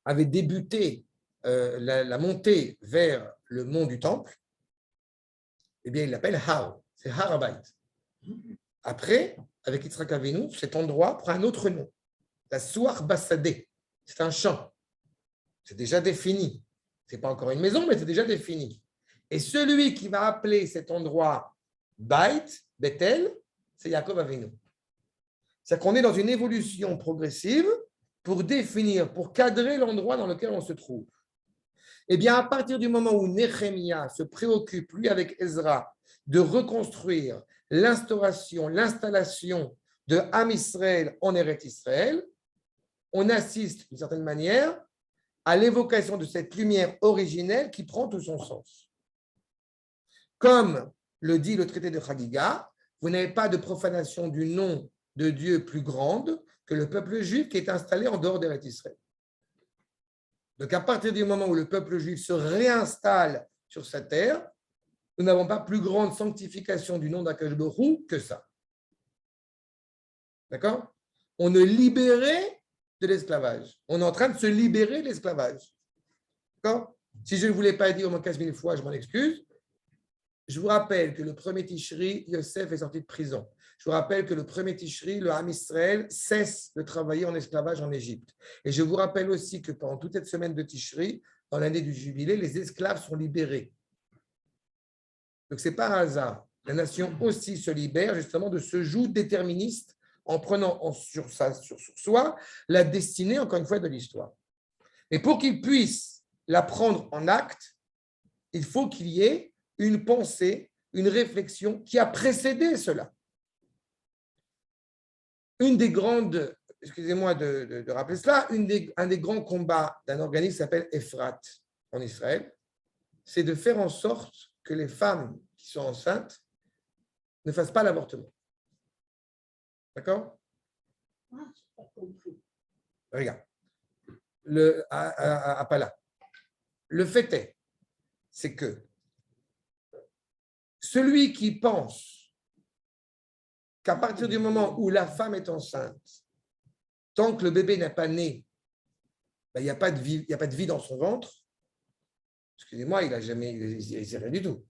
avait débuté la montée vers le mont du Temple, eh bien, il l'appelle Har, c'est Harabait. Après, avec Yitzhak Avinu, cet endroit prend un autre nom, la Souar Bassadeh. C'est un champ. C'est déjà défini. Ce n'est pas encore une maison, mais c'est déjà défini. Et celui qui va appeler cet endroit Bait, Bethel, c'est Yaakov Avinu. C'est-à-dire qu'on est dans une évolution progressive pour définir, pour cadrer l'endroit dans lequel on se trouve. Eh bien, à partir du moment où Néhémie se préoccupe, lui avec Ezra, de reconstruire l'installation de Am Israël en Eretz Israël, on assiste d'une certaine manière à l'évocation de cette lumière originelle qui prend tout son sens. Comme le dit le traité de Chagiga, vous n'avez pas de profanation du nom de Dieu plus grande que le peuple juif qui est installé en dehors d'Eretz Israël. Donc, à partir du moment où le peuple juif se réinstalle sur sa terre, nous n'avons pas plus grande sanctification du nom d'Akadosh Baruch Hu que ça. D'accord? On est libéré de l'esclavage. On est en train de se libérer de l'esclavage. D'accord? Si je ne vous l'ai pas dit au moins 15 000 fois, je m'en excuse. Je vous rappelle que le premier Tishri, Yosef est sorti de prison. Je vous rappelle que le premier Tishri, le Ham Israël, cesse de travailler en esclavage en Égypte. Et je vous rappelle aussi que pendant toute cette semaine de Tishri, dans l'année du jubilé, les esclaves sont libérés. Donc, ce n'est pas un hasard. La nation aussi se libère justement de ce joug déterministe en prenant sur soi la destinée, encore une fois, de l'histoire. Et pour qu'il puisse la prendre en acte, il faut qu'il y ait une pensée, une réflexion qui a précédé cela. Une des grandes, excusez-moi de rappeler cela, un des grands combats d'un organisme qui s'appelle Ephrat en Israël, c'est de faire en sorte que les femmes qui sont enceintes ne fassent pas l'avortement. D'accord? Regarde. À Pala. Le fait c'est que celui qui pense qu'à partir du moment où la femme est enceinte, tant que le bébé n'a pas né, il n'y a pas de vie dans son ventre. Excusez-moi, il sait rien du tout.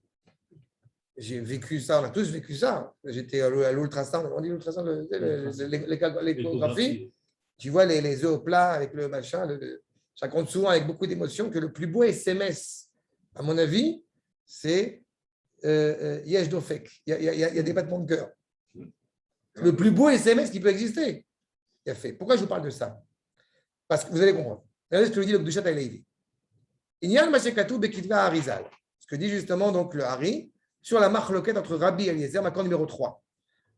J'ai vécu ça, on a tous vécu ça. J'étais à l'ultrasound, on dit l'ultrasound, l'échographie. Tu vois les œufs au plat avec le machin. Ça compte souvent avec beaucoup d'émotion que le plus beau SMS, à mon avis, c'est Yesh Dofek. Il y a des battements de cœur. Le plus beau SMS qui peut exister. Il a fait. Pourquoi je vous parle de ça? Parce que vous allez comprendre. Regardez ce que dit le Gdushat Halevi. Inyan Mashekatou Bekitva Harizal. Ce que dit justement donc le Hari sur la marloquette entre Rabbi Eliezer, macron numéro 3.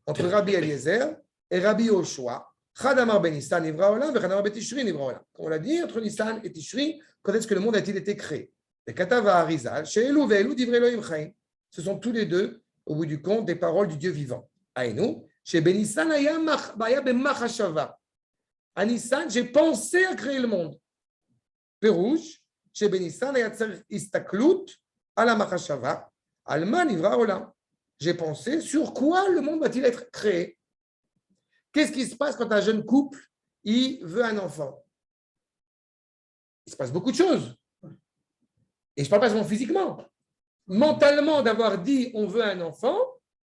Entre Rabbi Eliezer et Rabbi Yoshua. Chadamar ben Nissan Nivra Olam, Chadamar ben Tishri Nivra Olam. Comme on l'a dit, entre Nissan et Tishri, quand est-ce que le monde a-t-il été créé? Les Katava Harizal, chez Elou Ve'elou Divrei Elohim Chaim. Ce sont tous les deux, au bout du compte, des paroles du Dieu vivant. Aïnou, chez Ben Nissan Aya ben Machashava. À Nissan, j'ai pensé à créer le monde. Pérouge, chez Ben Nissan Aya Tzarich Istaklut, à la Machashava, Alma Nivra Olam. J'ai pensé sur quoi le monde va-t-il être créé? Qu'est-ce qui se passe quand un jeune couple il veut un enfant? Il se passe beaucoup de choses. Et je ne parle pas seulement physiquement. Mentalement, d'avoir dit on veut un enfant,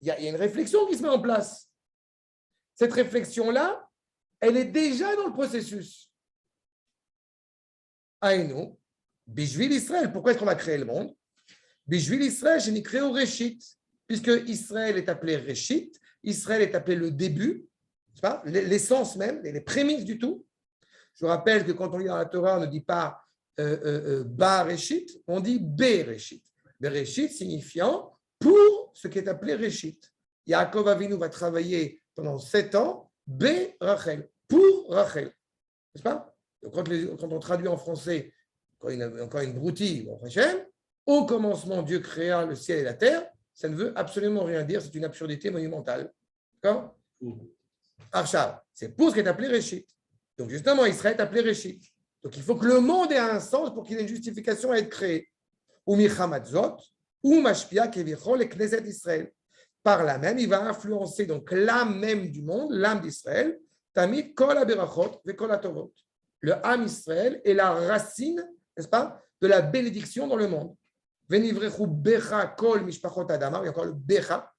il y a une réflexion qui se met en place. Cette réflexion-là, elle est déjà dans le processus. Aïnou, Bishvil Israël, pourquoi est-ce qu'on va créer le monde? Bishvil Israël, je n'ai créé au Réchit, puisque Israël est appelé Réchit, Israël est appelé le début, l'essence même, les prémices du tout. Je vous rappelle que quand on lit dans la Torah, on ne dit pas Ba-Réchit, on dit Be-Réchit. Be-Réchit signifiant pour ce qui est appelé Réchit. Yaakov Avinu va travailler pendant 7 ans, Be-Rachel, pour Rachel. N'est-ce pas? Donc, quand on traduit en français, encore une broutille, bon, au commencement, Dieu créa le ciel et la terre, ça ne veut absolument rien dire, c'est une absurdité monumentale. D'accord? Archav, c'est pour ce qui est appelé Réchit. Donc, justement, Israël est appelé Réchit. Donc, il faut que le monde ait un sens pour qu'il ait une justification à être créé. Ou Michamatzot, ou Mashpia Kevichol et Knesset Israël. Par là même, il va influencer donc l'âme même du monde, l'âme d'Israël, Tamid Kol Aberachot ve Kol Atovot. Le âme Israël est la racine, n'est-ce pas, de la bénédiction dans le monde. Venivrechu Becha Kol Mishpachot Adama, il y a encore le Becha,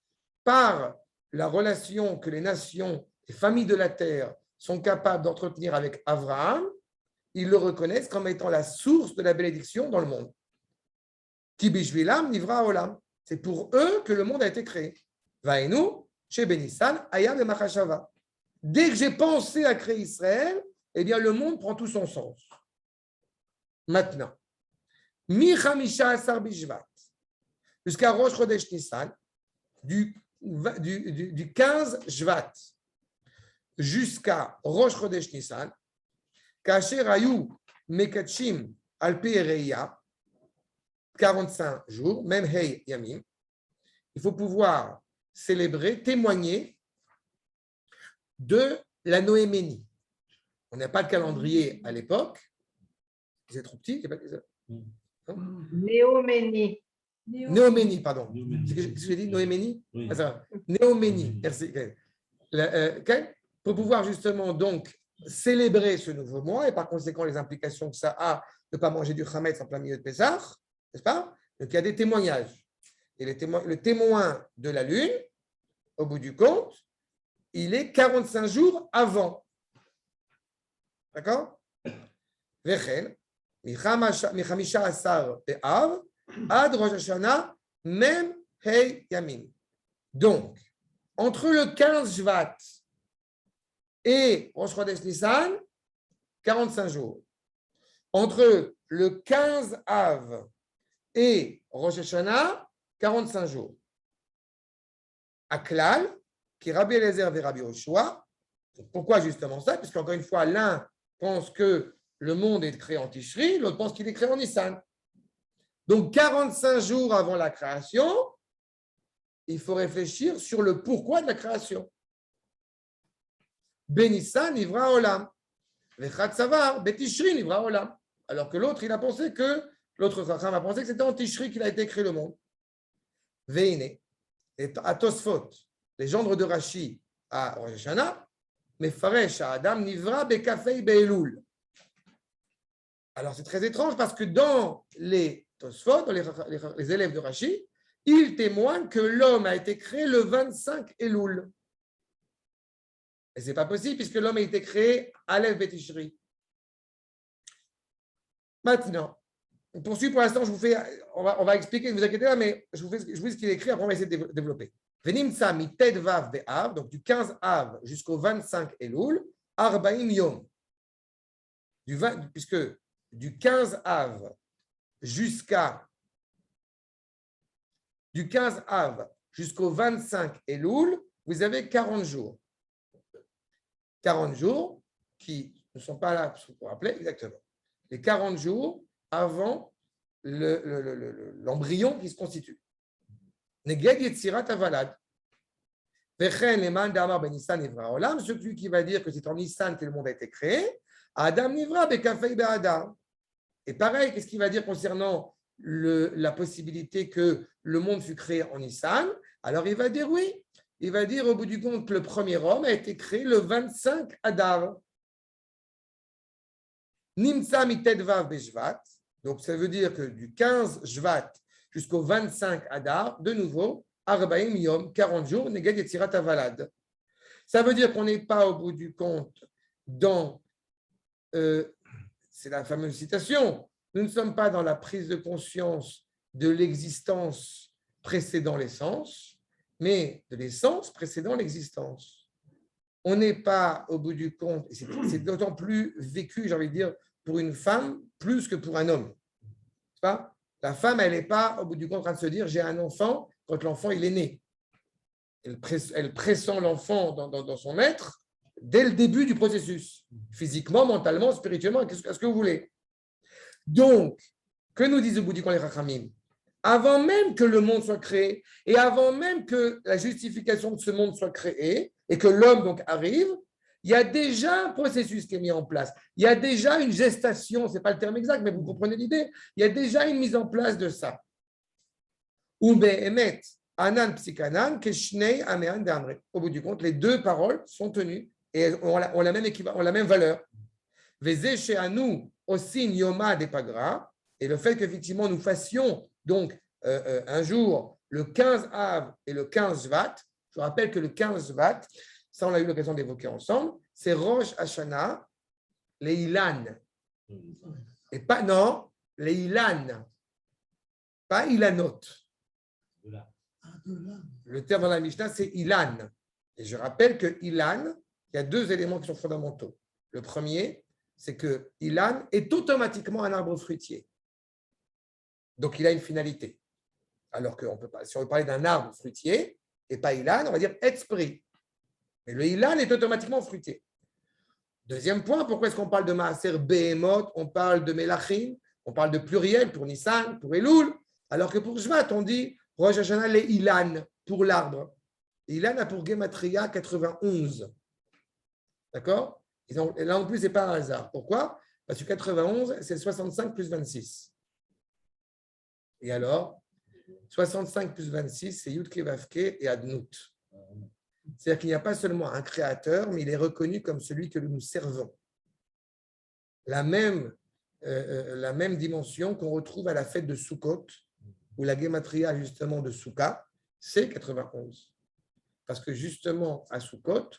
par la relation que les nations, les familles de la terre sont capables d'entretenir avec Abraham, ils le reconnaissent comme étant la source de la bénédiction dans le monde. Ki bishvilam nivra olam. C'est pour eux que le monde a été créé. Vaenu, chez Benissan, Ayam et Machashava. Dès que j'ai pensé à créer Israël, eh bien le monde prend tout son sens. Maintenant, Mi Chamisha Asar Bishvat, jusqu'à Rosh Chodesh Nissan, du 15 Shvat jusqu'à Rosh Chodesh Nissan, Kasher Ayu Mekachim Alpi Reya, 45 jours, même Hey Yamim, il faut pouvoir célébrer, témoigner de la Noéménie. On n'a pas de calendrier à l'époque. C'est trop petit. Néoménie. Néoménie, pardon. Néoménie. C'est ce que j'ai dit, Noéménie? Oui. Ah, ça va. Néoménie, merci. Pour pouvoir justement donc célébrer ce nouveau mois et par conséquent les implications que ça a de ne pas manger du Hametz en plein milieu de Pessah, n'est-ce pas? Donc il y a des témoignages. Et le témoin de la lune, au bout du compte, il est 45 jours avant. D'accord? Vechen, Michamisha Asar Be'av, Ad Rosh Hashanah, même Hey Yamin. Donc, entre le 15 Shvat et Rosh Chodesh Nissan, 45 jours. Entre le 15 Av et Rosh Hashanah, 45 jours. Aklal, qui est Rabbi Eliezer et Rabbi Yoshua. Pourquoi justement ça? Puisqu'encore une fois, l'un pense que le monde est créé en Tishri, l'autre pense qu'il est créé en Nissan. Donc, 45 jours avant la création, il faut réfléchir sur le pourquoi de la création. Benissan nivra olam. Vechat savar, betishri nivra olam. Alors que l'autre, il a pensé que, l'autre Chacham a pensé que c'était en Tishri qu'il a été créé le monde. Veine, à Tosfot, les gendres de Rashi à Rosh Hashanah, mais Faresh à Adam nivra bekafei be'elul. Alors c'est très étrange parce que dans les Tosfot, dans les élèves de Rashi, ils témoignent que l'homme a été créé le 25 Elul. Et ce n'est pas possible puisque l'homme a été créé à Aleph Betishri. Maintenant, on poursuit pour l'instant, on va expliquer, ne vous inquiétez pas, mais je vous dis ce qu'il est écrit, après on va essayer de développer. Venimtsa mi ted vav be'av, donc du 15 Av jusqu'au 25 Elul, Arbaim Yom. Puisque du 15 Av jusqu'au 25 Elul, vous avez 40 jours. 40 jours qui ne sont pas là pour rappeler exactement. Les 40 jours avant l'embryon qui se constitue. Neged Yetzirat Avalad. Vechen Leman Damar Ben Nissan Nivra Olam, celui qui va dire que c'est en Nissan que le monde a été créé, Adam Nivra Bekafei Be'adam. Et pareil, qu'est-ce qu'il va dire concernant la possibilité que le monde fut créé en Nissan? Alors il va dire oui. Il va dire au bout du compte que le premier homme a été créé le 25 Adar. Nimtsa mitedvav beshvat. Donc ça veut dire que du 15 Shvat jusqu'au 25 Adar, de nouveau, Arbaim Yom, 40 jours, Neged Yetzirat Avalad. Ça veut dire qu'on n'est pas au bout du compte dans, c'est la fameuse citation, nous ne sommes pas dans la prise de conscience de l'existence précédant l'essence, mais de l'essence précédant l'existence. on n'est pas, au bout du compte, et c'est d'autant plus vécu, j'ai envie de dire, pour une femme, plus que pour un homme. C'est pas? La femme, elle n'est pas, au bout du compte, en train de se dire, j'ai un enfant, quand l'enfant, il est né. Elle pressent l'enfant dans son être dès le début du processus, physiquement, mentalement, spirituellement, qu'est-ce que vous voulez. Donc, que nous disent au bout du compte les Rachamim? Avant même que le monde soit créé et avant même que la justification de ce monde soit créée et que l'homme donc arrive, il y a déjà un processus qui est mis en place. Il y a déjà une gestation, ce n'est pas le terme exact, mais vous comprenez l'idée. Il y a déjà une mise en place de ça. Au bout du compte, les deux paroles sont tenues et ont la même valeur. Et le fait qu'effectivement nous fassions donc un jour le 15 Av et le 15 Shvat, je vous rappelle que le 15 Shvat, ça on a eu l'occasion d'évoquer ensemble, c'est Rosh Hashanah, les Ilan. Et pas, non, les Ilan, pas Ilanot. Le terme dans la Mishnah, c'est Ilan. Et je rappelle que Ilan, il y a deux éléments qui sont fondamentaux. Le premier, c'est que Ilan est automatiquement un arbre fruitier. Donc, il a une finalité. Alors que si on veut parler d'un arbre fruitier et pas Ilan, on va dire esprit. Mais le Ilan est automatiquement fruitier. Deuxième point, pourquoi est-ce qu'on parle de Maaser Behemoth, on parle de Melachim, on parle de pluriel pour Nissan, pour Elul, alors que pour Shvat, on dit Rosh Hashanah les Ilan, pour l'arbre. Ilan a pour Gematria 91. D'accord? Et là en plus, ce n'est pas un hasard. Pourquoi? Parce que 91, c'est 65 plus 26. Et alors, 65 plus 26, c'est Yud Kevavke et Adnout. C'est-à-dire qu'il n'y a pas seulement un créateur, mais il est reconnu comme celui que nous servons. La même dimension qu'on retrouve à la fête de Sukkot, où la Gematria justement de Souka, c'est 91. Parce que justement, à Sukkot,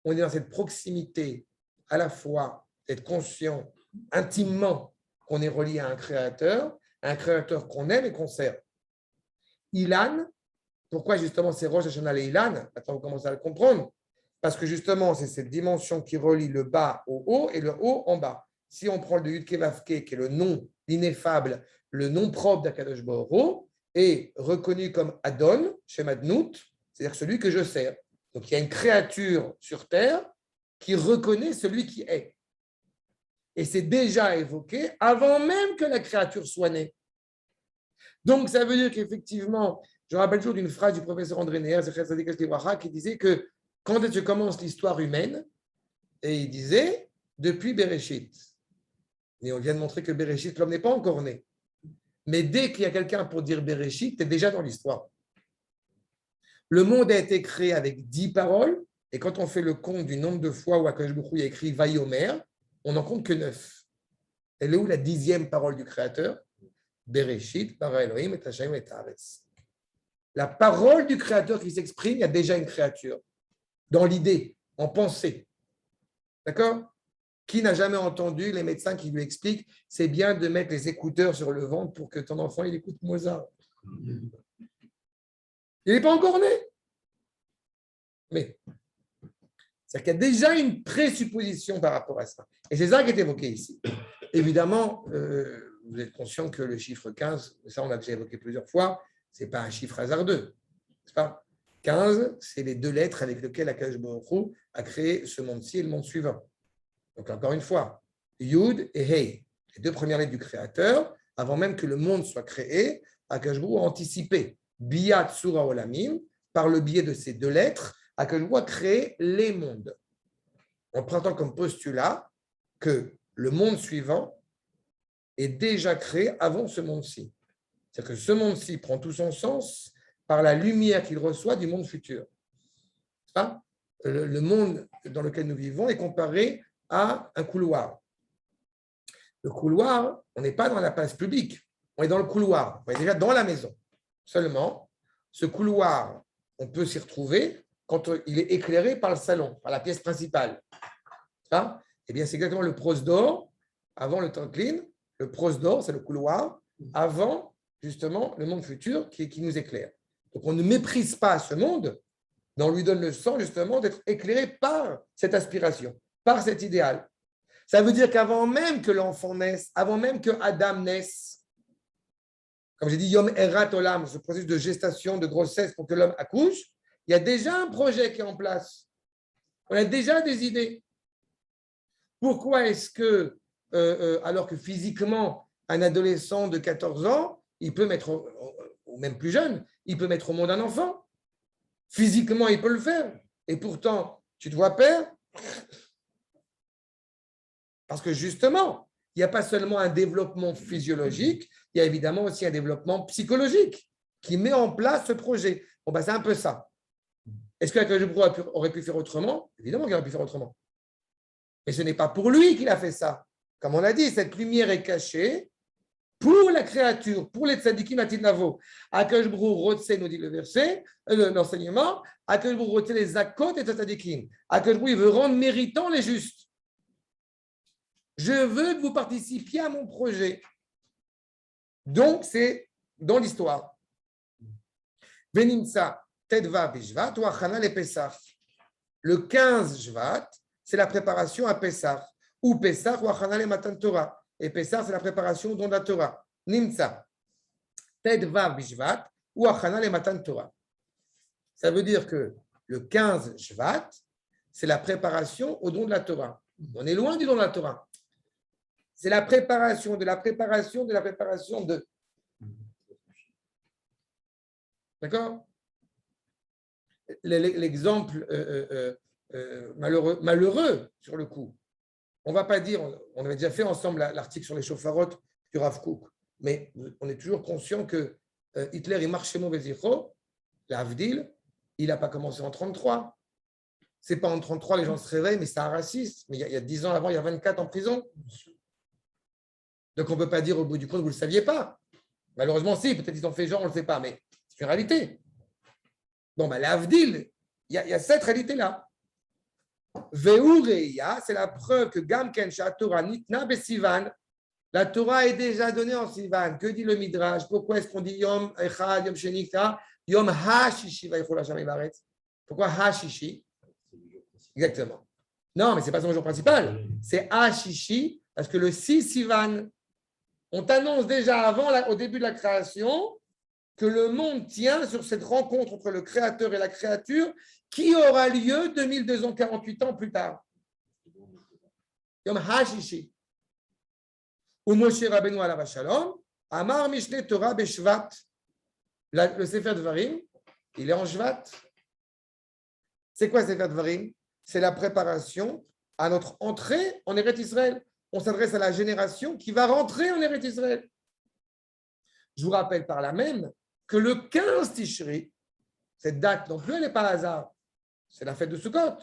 on est dans cette proximité à la fois d'être conscient intimement qu'on est relié à un créateur qu'on aime et qu'on sert. Ilan, pourquoi justement c'est Rosh Hashanah et Ilan? Maintenant, vous commencez à le comprendre. Parce que justement, c'est cette dimension qui relie le bas au haut et le haut en bas. Si on prend le Yud Kevavke, qui est le nom ineffable, le nom propre d'Akadosh Baruch Hu, est reconnu comme Adon, Shem Adnout, c'est-à-dire celui que je sers. Donc il y a une créature sur terre qui reconnaît celui qui est. Et c'est déjà évoqué avant même que la créature soit née. Donc ça veut dire qu'effectivement, je me rappelle toujours d'une phrase du professeur André Neher, qui disait que quand est-ce que commence l'histoire humaine, et il disait depuis Bereshit. Et on vient de montrer que Bereshit, l'homme n'est pas encore né. Mais dès qu'il y a quelqu'un pour dire Bereshit, tu es déjà dans l'histoire. Le monde a été créé avec 10 paroles, et quand on fait le compte du nombre de fois où Akadosh Baruch Hu a écrit Vayomer, on n'en compte que 9. Elle est où la 10e parole du Créateur? Bereshit, bara Elohim et Hashem et Haaretz. La parole du Créateur qui s'exprime, il y a déjà une créature, dans l'idée, en pensée. D'accord? Qui n'a jamais entendu les médecins qui lui expliquent c'est bien de mettre les écouteurs sur le ventre pour que ton enfant il écoute Mozart. Il n'est pas encore né. Mais c'est-à-dire qu'il y a déjà une présupposition par rapport à ça. Et c'est ça qui est évoqué ici. Évidemment, vous êtes conscient que le chiffre 15, ça on l'a déjà évoqué plusieurs fois, ce n'est pas un chiffre hasardeux. C'est pas 15, c'est les deux lettres avec lesquelles Akadosh Baruch Hu a créé ce monde-ci et le monde suivant. Donc encore une fois, Yud et Hei, les deux premières lettres du Créateur, avant même que le monde soit créé, Akadosh Baruch Hu a anticipé Biyat Sura Olamim, par le biais de ces deux lettres, Akadosh Baruch Hu a créé les mondes. En prenant comme postulat que le monde suivant est déjà créé avant ce monde-ci. C'est-à-dire que ce monde-ci prend tout son sens par la lumière qu'il reçoit du monde futur. Le monde dans lequel nous vivons est comparé à un couloir. Le couloir, on n'est pas dans la place publique, on est dans le couloir, on est déjà dans la maison. Seulement, ce couloir, on peut s'y retrouver quand il est éclairé par le salon, par la pièce principale. Eh bien, c'est exactement le prosdor, avant le Tanklin. Le prosdor, c'est le couloir, avant justement le monde futur qui nous éclaire. Donc, on ne méprise pas ce monde, Mais on lui donne le sang, justement, d'être éclairé par cette aspiration, par cet idéal. Ça veut dire qu'avant même que l'enfant naisse, avant même que Adam naisse, comme j'ai dit, Yom Erat Olam, ce processus de gestation, de grossesse pour que l'homme accouche, il y a déjà un projet qui est en place. On a déjà des idées. Pourquoi est-ce que, alors que physiquement, un adolescent de 14 ans, il peut mettre, ou même plus jeune, il peut mettre au monde un enfant. Physiquement, il peut le faire. Et pourtant, tu te vois père. Parce que justement, il n'y a pas seulement un développement physiologique, il y a évidemment aussi un développement psychologique qui met en place ce projet. Bon, ben, c'est un peu ça. Est-ce qu'Akadosh Baruch Hu aurait pu faire autrement? Évidemment qu'il aurait pu faire autrement. Mais ce n'est pas pour lui qu'il a fait ça. Comme on l'a dit, cette lumière est cachée pour la créature, pour les tzadikim atid navo. Akadosh Baruch Hu rotse, nous dit le verset, l'enseignement, Akadosh Baruch Hu rotse les zakot et tzadikim. Akadosh Baruch Hu veut rendre méritants les justes. Je veux que vous participiez à mon projet. Donc, c'est dans l'histoire. Venimsa, Tedva Bishvat, ou Achana le Pesach. Le 15 Shvat, c'est la préparation à Pesach. Ou Pesach, ou Achana le Matan Torah. Et Pesach, c'est la préparation au don de la Torah. Nimsa, Tedva Bishvat, ou Achana le Matan Torah. Ça veut dire que le 15 Shvat, c'est la préparation au don de la Torah. On est loin du don de la Torah. C'est la préparation de la préparation de la préparation de. D'accord? L'exemple malheureux sur le coup. On ne va pas dire, on avait déjà fait ensemble l'article sur les chauffarottes du Rav Kook, mais on est toujours conscient que Hitler, il marche chez mauvais zichro, la Avdil, il n'a pas commencé en 1933. Ce n'est pas en 1933 les gens se réveillent, mais c'est un raciste. Mais il y a 10 ans avant, il y a 24 en prison. Donc, on ne peut pas dire au bout du compte, vous ne le saviez pas. Malheureusement, si, peut-être ils ont fait genre, on ne le sait pas, mais c'est une réalité. Bon, ben, l'Avdil, il y a cette réalité-là. Veureya, c'est la preuve que Gamken, Torah, Nitna, Besivan, la Torah est déjà donnée en Sivan. Que dit le Midrash? Pourquoi est-ce qu'on dit Yom Echad, Yom Sheni, Yom HaShishi, Vaïchol Hashem Ibaret? Pourquoi HaShishi? Exactement. Non, mais ce n'est pas son jour principal. C'est HaShishi, parce que le 6 Sivan, on t'annonce déjà avant, au début de la création, que le monde tient sur cette rencontre entre le Créateur et la créature qui aura lieu 2248 ans plus tard. Yom HaShishi. Ou Moshe Rabbeinu alav shalom, Amar Mishneh Torah Beshvat. Le Sefer Dvarim, il est en Shvat. C'est quoi Sefer Dvarim? C'est la préparation à notre entrée en Eretz Israël. On s'adresse à la génération qui va rentrer en Eretz Israël. Je vous rappelle par là même que le 15 Tishri, cette date non plus, elle n'est pas hasard. C'est la fête de Sukkot.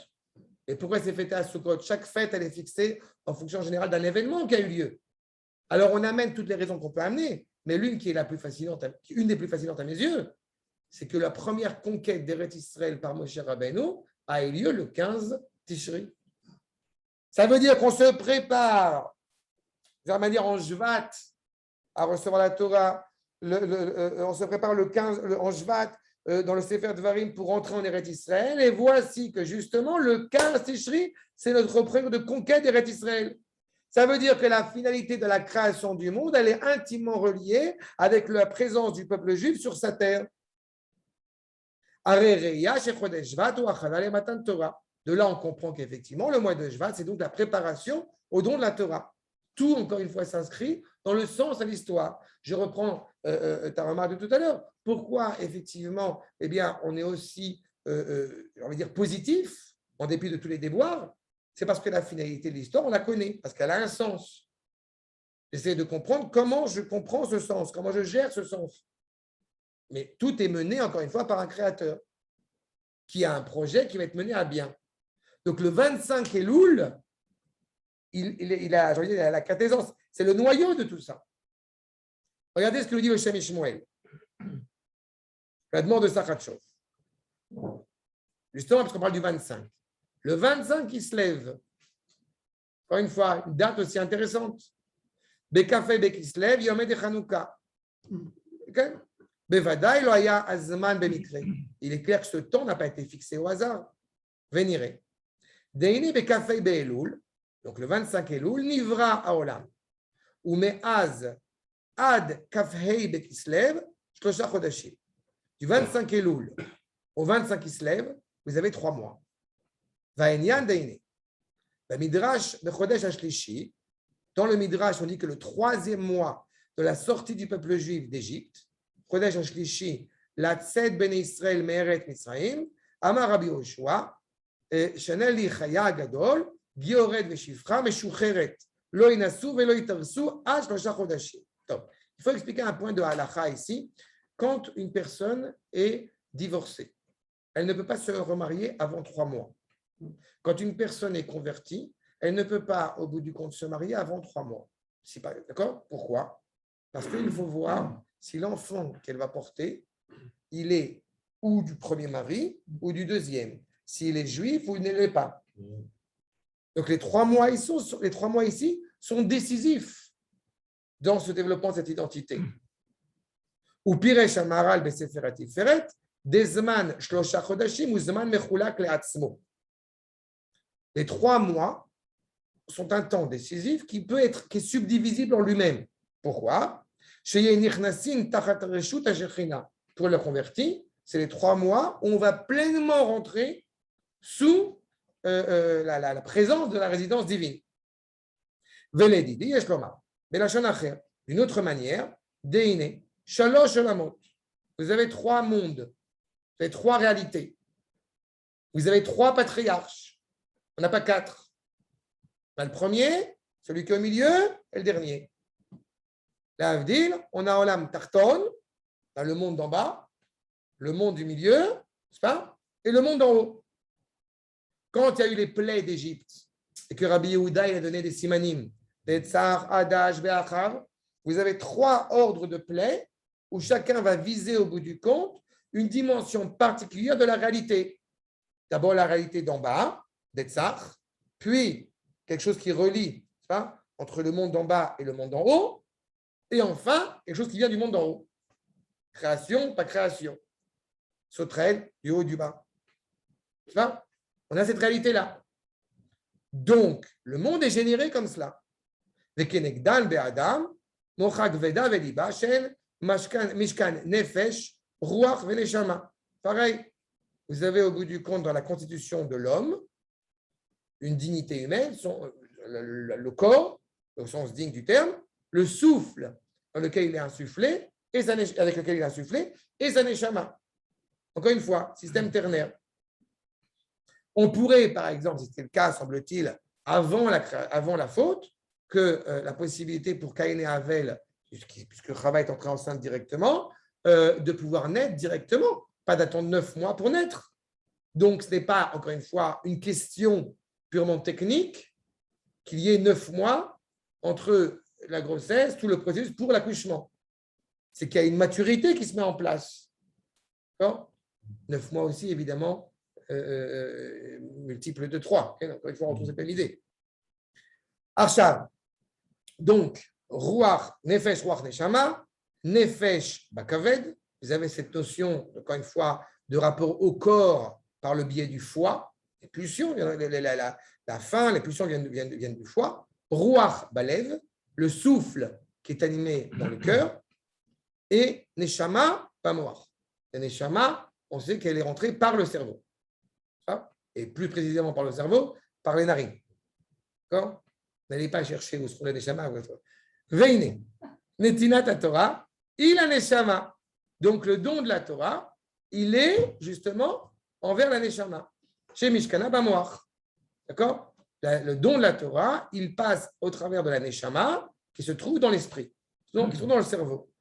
Et pourquoi c'est fêté à Sukkot? Chaque fête, elle est fixée en fonction générale d'un événement qui a eu lieu. Alors, on amène toutes les raisons qu'on peut amener, mais l'une qui est la plus fascinante, une des plus fascinantes à mes yeux, c'est que la première conquête d'Eretz Israël par Moshe Rabbeinu a eu lieu le 15 Tishri. Ça veut dire qu'on se prépare, de manière en Shvat, à recevoir la Torah. On se prépare le 15 en Shvat dans le Sefer Dvarim pour entrer en Eretz Israël. Et voici que justement, le 15 Tishri, c'est notre période de conquête d'Eretz Israël. Ça veut dire que la finalité de la création du monde, elle est intimement reliée avec la présence du peuple juif sur sa terre. De là, on comprend qu'effectivement, le mois de Shvat, c'est donc la préparation au don de la Torah. Tout, encore une fois, s'inscrit dans le sens à l'histoire. Je reprends ta remarque de tout à l'heure. Pourquoi, effectivement, eh bien, on est aussi, on va dire, positif, en dépit de tous les déboires? C'est parce que la finalité de l'histoire, on la connaît, parce qu'elle a un sens. J'essaie de comprendre comment je comprends ce sens, comment je gère ce sens. Mais tout est mené, encore une fois, par un créateur qui a un projet qui va être mené à bien. Donc, le 25 Elul, il a la quintessence. C'est le noyau de tout ça. Regardez ce que nous dit le Shem Ishmuel. La demande de Sakhatchov. Justement, parce qu'on parle du 25. Le 25 qui se lève. Encore une fois, une date aussi intéressante. Bekafé Bekislev, Yom de Chanukah. Bevadaï lo haya azman bemikre. Il est clair que ce temps n'a pas été fixé au hasard. Véniré. Deine bekafei be'elul. Donc le 25 Elul, Nivra Haolam. Ou me'az ad kafhei bekislev, shlosha chodashim. Du 25 Elul au 25 Kislev, vous avez 3 mois. Vaenyan deine. Midrash bechodesh hashlishi. Dans le Midrash, on dit que le 3e mois de la sortie du peuple juif d'Égypte, chodesh hashlishi, la tzed ben Israël me'eret Misraim, Amar Rabbi Yoshua, Shanel li chaya gadol, Giored veshifra meshucheret, lo inasu velo itarsu, ad shlosha chodashim. Il faut expliquer un point de halakha ici. Quand une personne est divorcée, elle ne peut pas se remarier avant 3 mois. Quand une personne est convertie, elle ne peut pas, au bout du compte, se marier avant 3 mois. D'accord ? Pourquoi ? Parce qu'il faut voir si l'enfant qu'elle va porter, il est ou du premier mari ou du deuxième. S'il est juif ou il ne l'est pas. Donc les 3 mois ici sont décisifs dans ce développement de cette identité. Ou piresh amaral besefer hatiferet, dezman shlosha chodashim ou zman mechulak leatzmo. Les 3 mois sont un temps décisif qui est subdivisible en lui-même. Pourquoi ? Pour le converti, c'est les 3 mois où on va pleinement rentrer sous la présence de la résidence divine. D'une autre manière, vous avez 3 mondes, vous avez 3 réalités, vous avez 3 patriarches, on n'a pas 4. Le premier, celui qui est au milieu, et le dernier. Là, on a Olam Tarton, dans le monde d'en bas, le monde du milieu, n'est-ce pas, et le monde d'en haut. Quand il y a eu les plaies d'Égypte et que Rabbi Yehuda a donné des simanim, des tsar, adash, be'achav, vous avez 3 ordres de plaies où chacun va viser au bout du compte une dimension particulière de la réalité. D'abord la réalité d'en bas, des tsar, puis quelque chose qui relie pas, entre le monde d'en bas et le monde d'en haut, et enfin quelque chose qui vient du monde d'en haut. Création, pas création. Sauterelle, du haut et du bas. Pas, on a cette réalité-là. Donc, le monde est généré comme cela. Vekenegdan be'adam, mochak veda veliba, shel mishkan nefesh, ruach veneshama. Pareil, vous avez au bout du compte dans la constitution de l'homme une dignité humaine, le corps, au sens digne du terme, le souffle dans lequel il est insufflé, avec lequel il est insufflé, et sa neshama. Encore une fois, système ternaire. On pourrait, par exemple, si c'était le cas, semble-t-il, avant la faute, que la possibilité pour Caïn et Havel, puisque Chava est entrée enceinte directement, de pouvoir naître directement, pas d'attendre 9 mois pour naître. Donc, ce n'est pas, encore une fois, une question purement technique qu'il y ait 9 mois entre la grossesse, tout le processus pour l'accouchement. C'est qu'il y a une maturité qui se met en place. D'accord ? 9 mois aussi, évidemment, multiple de 3. Encore une fois, on retrouve cette même idée. Arshav. Donc, Ruach, Nefesh, Ruach, Neshama, Nefesh, Bakaved. Vous avez cette notion, encore une fois, de rapport au corps par le biais du foie. Les pulsions, la faim, les pulsions viennent du foie. Ruach, Balev, le souffle qui est animé dans le cœur. Et Neshama, Pamoach. Et Neshama, on sait qu'elle est rentrée par le cerveau. Et plus précisément par le cerveau, par les narines. D'accord ? N'allez pas chercher où se trouve la Neshama. Veine, Netinat Torah, il a Neshama. Donc le don de la Torah, il est justement envers la Neshama. Chez Mishkana Bamoach. D'accord ? Le don de la Torah, il passe au travers de la Neshama qui se trouve dans l'esprit, donc qui se trouve dans le cerveau.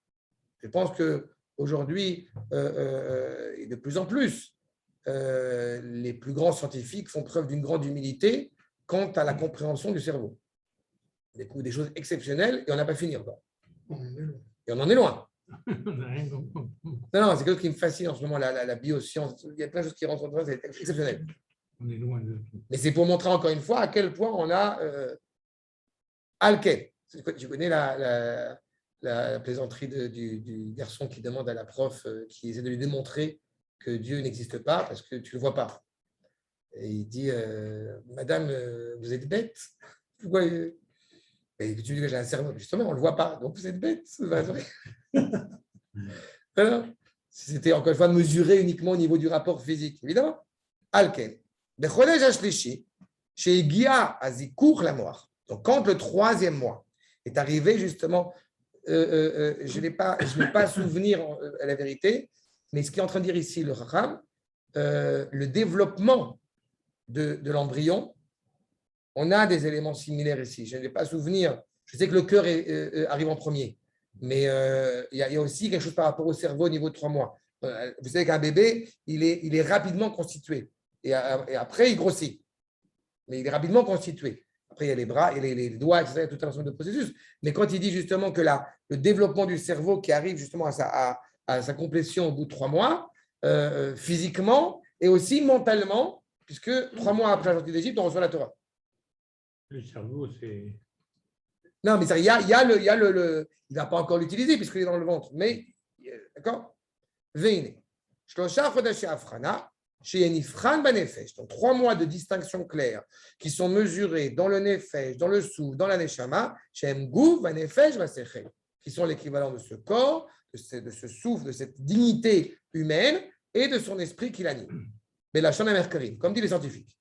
Je pense qu'aujourd'hui, et de plus en plus, les plus grands scientifiques font preuve d'une grande humilité quant à la compréhension du cerveau. Ils découvrent des choses exceptionnelles et on n'a pas fini encore. Et on en est loin. Non, c'est quelque chose qui me fascine en ce moment, la bioscience. Il y a plein de choses qui rentrent dedans, c'est exceptionnel. On est loin de tout. Mais c'est pour montrer encore une fois à quel point on a Alken. Tu connais la plaisanterie du garçon qui demande à la prof, qui essaie de lui démontrer que Dieu n'existe pas parce que tu ne le vois pas. Et il dit, Madame, vous êtes bête. Pourquoi et tu dis que j'ai un cerveau. Justement, on ne le voit pas, donc vous êtes bête. Voilà. C'était encore une fois mesuré uniquement au niveau du rapport physique, évidemment. Alken. Becholesh hashlishi, chez Gia Azikour la mort. Donc, quand le 3e mois est arrivé, justement, je n'ai pas souvenir à la vérité, mais ce qu'il est en train de dire ici, le Racham, le développement de l'embryon, on a des éléments similaires ici. Je n'ai pas souvenir. Je sais que le cœur arrive en premier, mais il y a aussi quelque chose par rapport au cerveau au niveau de 3 mois. Vous savez qu'un bébé, il est rapidement constitué. Et après, il grossit. Mais il est rapidement constitué. Après, il y a les bras, il y a les doigts, etc. Il y a tout un ensemble de processus. Mais quand il dit justement que le développement du cerveau qui arrive justement à sa complétion au bout de 3 mois, physiquement et aussi mentalement, puisque 3 mois après la sortie d'Égypte, on reçoit la Torah. Le cerveau, c'est. Non, mais il ne va pas encore l'utiliser puisqu'il est dans le ventre. Mais, d'accord. Veine. Shlosha chodeshi afrana. Donc, 3 mois de distinction claire qui sont mesurés dans le nefesh, dans le souf, dans la neshama, qui sont l'équivalent de ce corps, de ce souffle, de cette dignité humaine et de son esprit qui l'anime. Mais la Shana Merkarim, comme disent les scientifiques.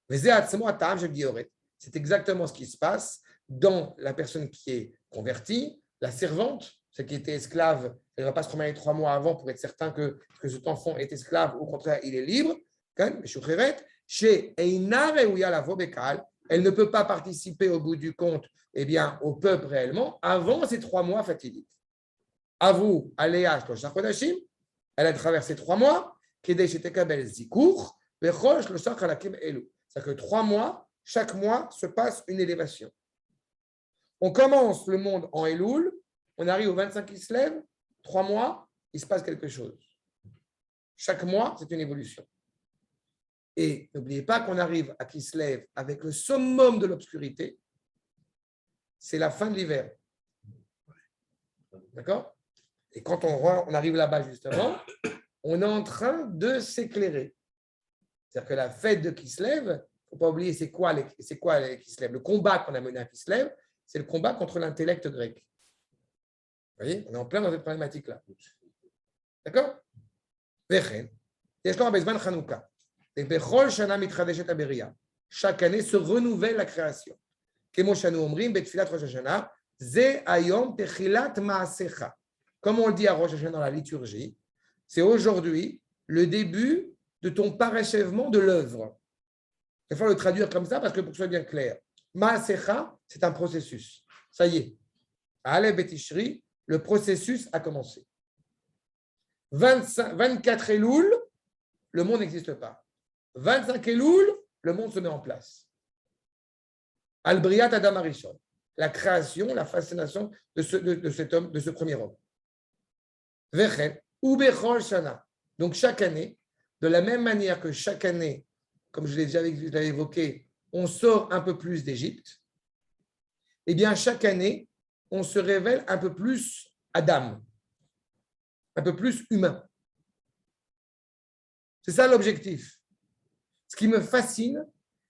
C'est exactement ce qui se passe dans la personne qui est convertie, la servante, celle qui était esclave. Elle ne va pas se remarier 3 mois avant pour être certain que cet enfant est esclave. Au contraire, il est libre. Elle ne peut pas participer au bout du compte au peuple réellement avant ces 3 mois fatidiques. À vous, Aléa, elle a traversé 3 mois. C'est-à-dire que 3 mois, chaque mois se passe une élévation. On commence le monde en Elul, on arrive au 25 qui se lève, 3 mois, il se passe quelque chose. Chaque mois, c'est une évolution. Et n'oubliez pas qu'on arrive à Kislev avec le summum de l'obscurité, c'est la fin de l'hiver. D'accord? Et quand on arrive là-bas, justement, on est en train de s'éclairer. C'est-à-dire que la fête de Kislev, il ne faut pas oublier, c'est quoi les Kislev? Le combat qu'on a mené à Kislev, c'est le combat contre l'intellect grec. Vous voyez, on est en plein dans cette problématique-là. D'accord? Chaque année se renouvelle la création. Comme on le dit à Rosh Hashanah dans la liturgie, c'est aujourd'hui le début de ton parachèvement de l'œuvre. Il faut le traduire comme ça parce que pour que ce soit bien clair. Maasecha, c'est un processus. Ça y est. À Alef Betishri, le processus a commencé. 24 Elul, le monde n'existe pas. 25 Elul, le monde se met en place. Al-Briat Adam Arishon, la création, la fascination de cet homme, de ce premier homme. Vechen, Ubechol Shana. Donc chaque année, de la même manière que chaque année, comme je l'avais évoqué, on sort un peu plus d'Égypte, eh bien chaque année, on se révèle un peu plus Adam, un peu plus humain. C'est ça l'objectif. Ce qui me fascine,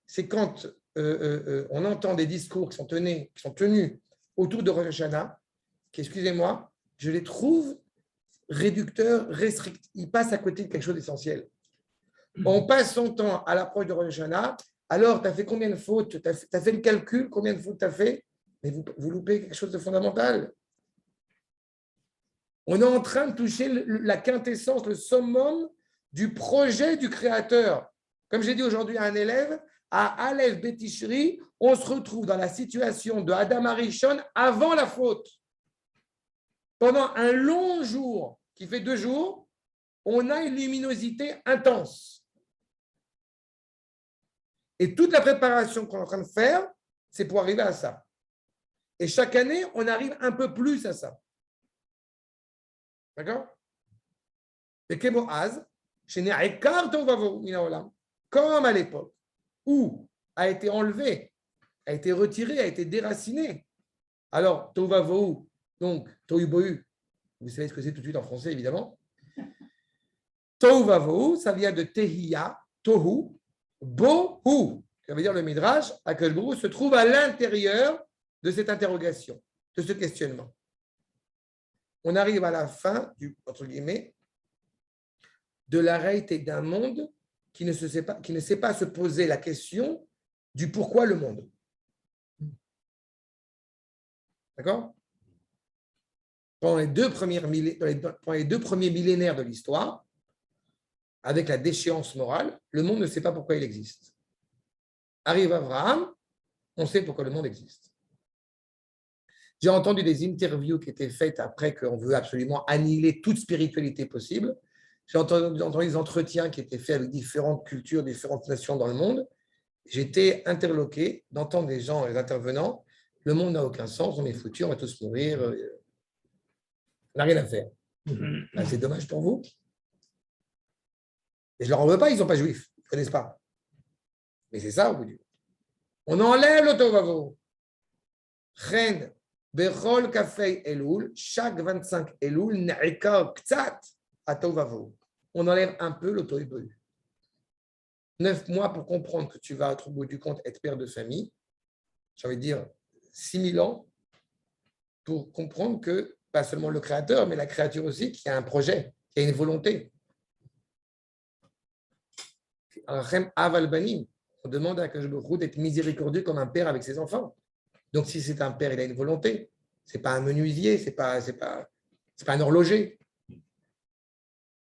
c'est quand on entend des discours qui sont tenus autour de Rosh Hashanah, qui, excusez-moi, je les trouve réducteurs, restrictifs. Ils passent à côté de quelque chose d'essentiel. On passe son temps à l'approche de Rosh Hashanah. Alors, tu as fait combien de fautes? Tu as fait le calcul, combien de fautes tu as fait? Mais vous loupez quelque chose de fondamental. On est en train de toucher la quintessence, le summum du projet du Créateur. Comme j'ai dit aujourd'hui à un élève, à Aleph Betishri, on se retrouve dans la situation de Adam Arishon avant la faute. Pendant un long jour, qui fait 2 jours, on a une luminosité intense. Et toute la préparation qu'on est en train de faire, c'est pour arriver à ça. Et chaque année, on arrive un peu plus à ça. D'accord? Et Kemoaz, comme à l'époque où a été enlevé, a été retiré, a été déraciné. Alors, Tovavohu, Donc, Tohu Bohu, vous savez ce que c'est tout de suite en français, évidemment. Tohu Vavohu, ça vient de Tehiya, Tohu, Bohu. Ça veut dire le Midrash, Akadosh Baruch Hu se trouve à l'intérieur de cette interrogation, de ce questionnement. On arrive à la fin, entre guillemets, de la réalité d'un monde qui ne sait pas se poser la question du pourquoi le monde. D'accord ? Pendant les deux premiers millénaires de l'histoire, avec la déchéance morale, le monde ne sait pas pourquoi il existe. Arrive Abraham, on sait pourquoi le monde existe. J'ai entendu des interviews qui étaient faites après qu'on veut absolument annihiler toute spiritualité possible. J'ai entendu des entretiens qui étaient faits avec différentes cultures, différentes nations dans le monde. J'étais interloqué d'entendre des gens, les intervenants, le monde n'a aucun sens, on est foutus, on va tous mourir, on n'a rien à faire. Ben, c'est dommage pour vous. Et je ne leur en veux pas, ils ne sont pas juifs, ils ne connaissent pas. Mais c'est ça au bout du bout. On enlève le Tovavo. Chen, Bechol Kafei Elul, chaque 25 Elul, Ne'eka Ktsat à Tovavo. On enlève un peu le Tohu. 9 mois pour comprendre que tu vas, au bout du compte, être père de famille. J'ai envie de dire 6000 ans pour comprendre que, pas seulement le créateur, mais la créature aussi, qui a un projet, qui a une volonté. Aval Banim. On demande à Akadosh Baruch Hu d'être miséricordieux comme un père avec ses enfants. Donc, si c'est un père, il a une volonté. Ce n'est pas un menuisier, ce n'est pas un horloger.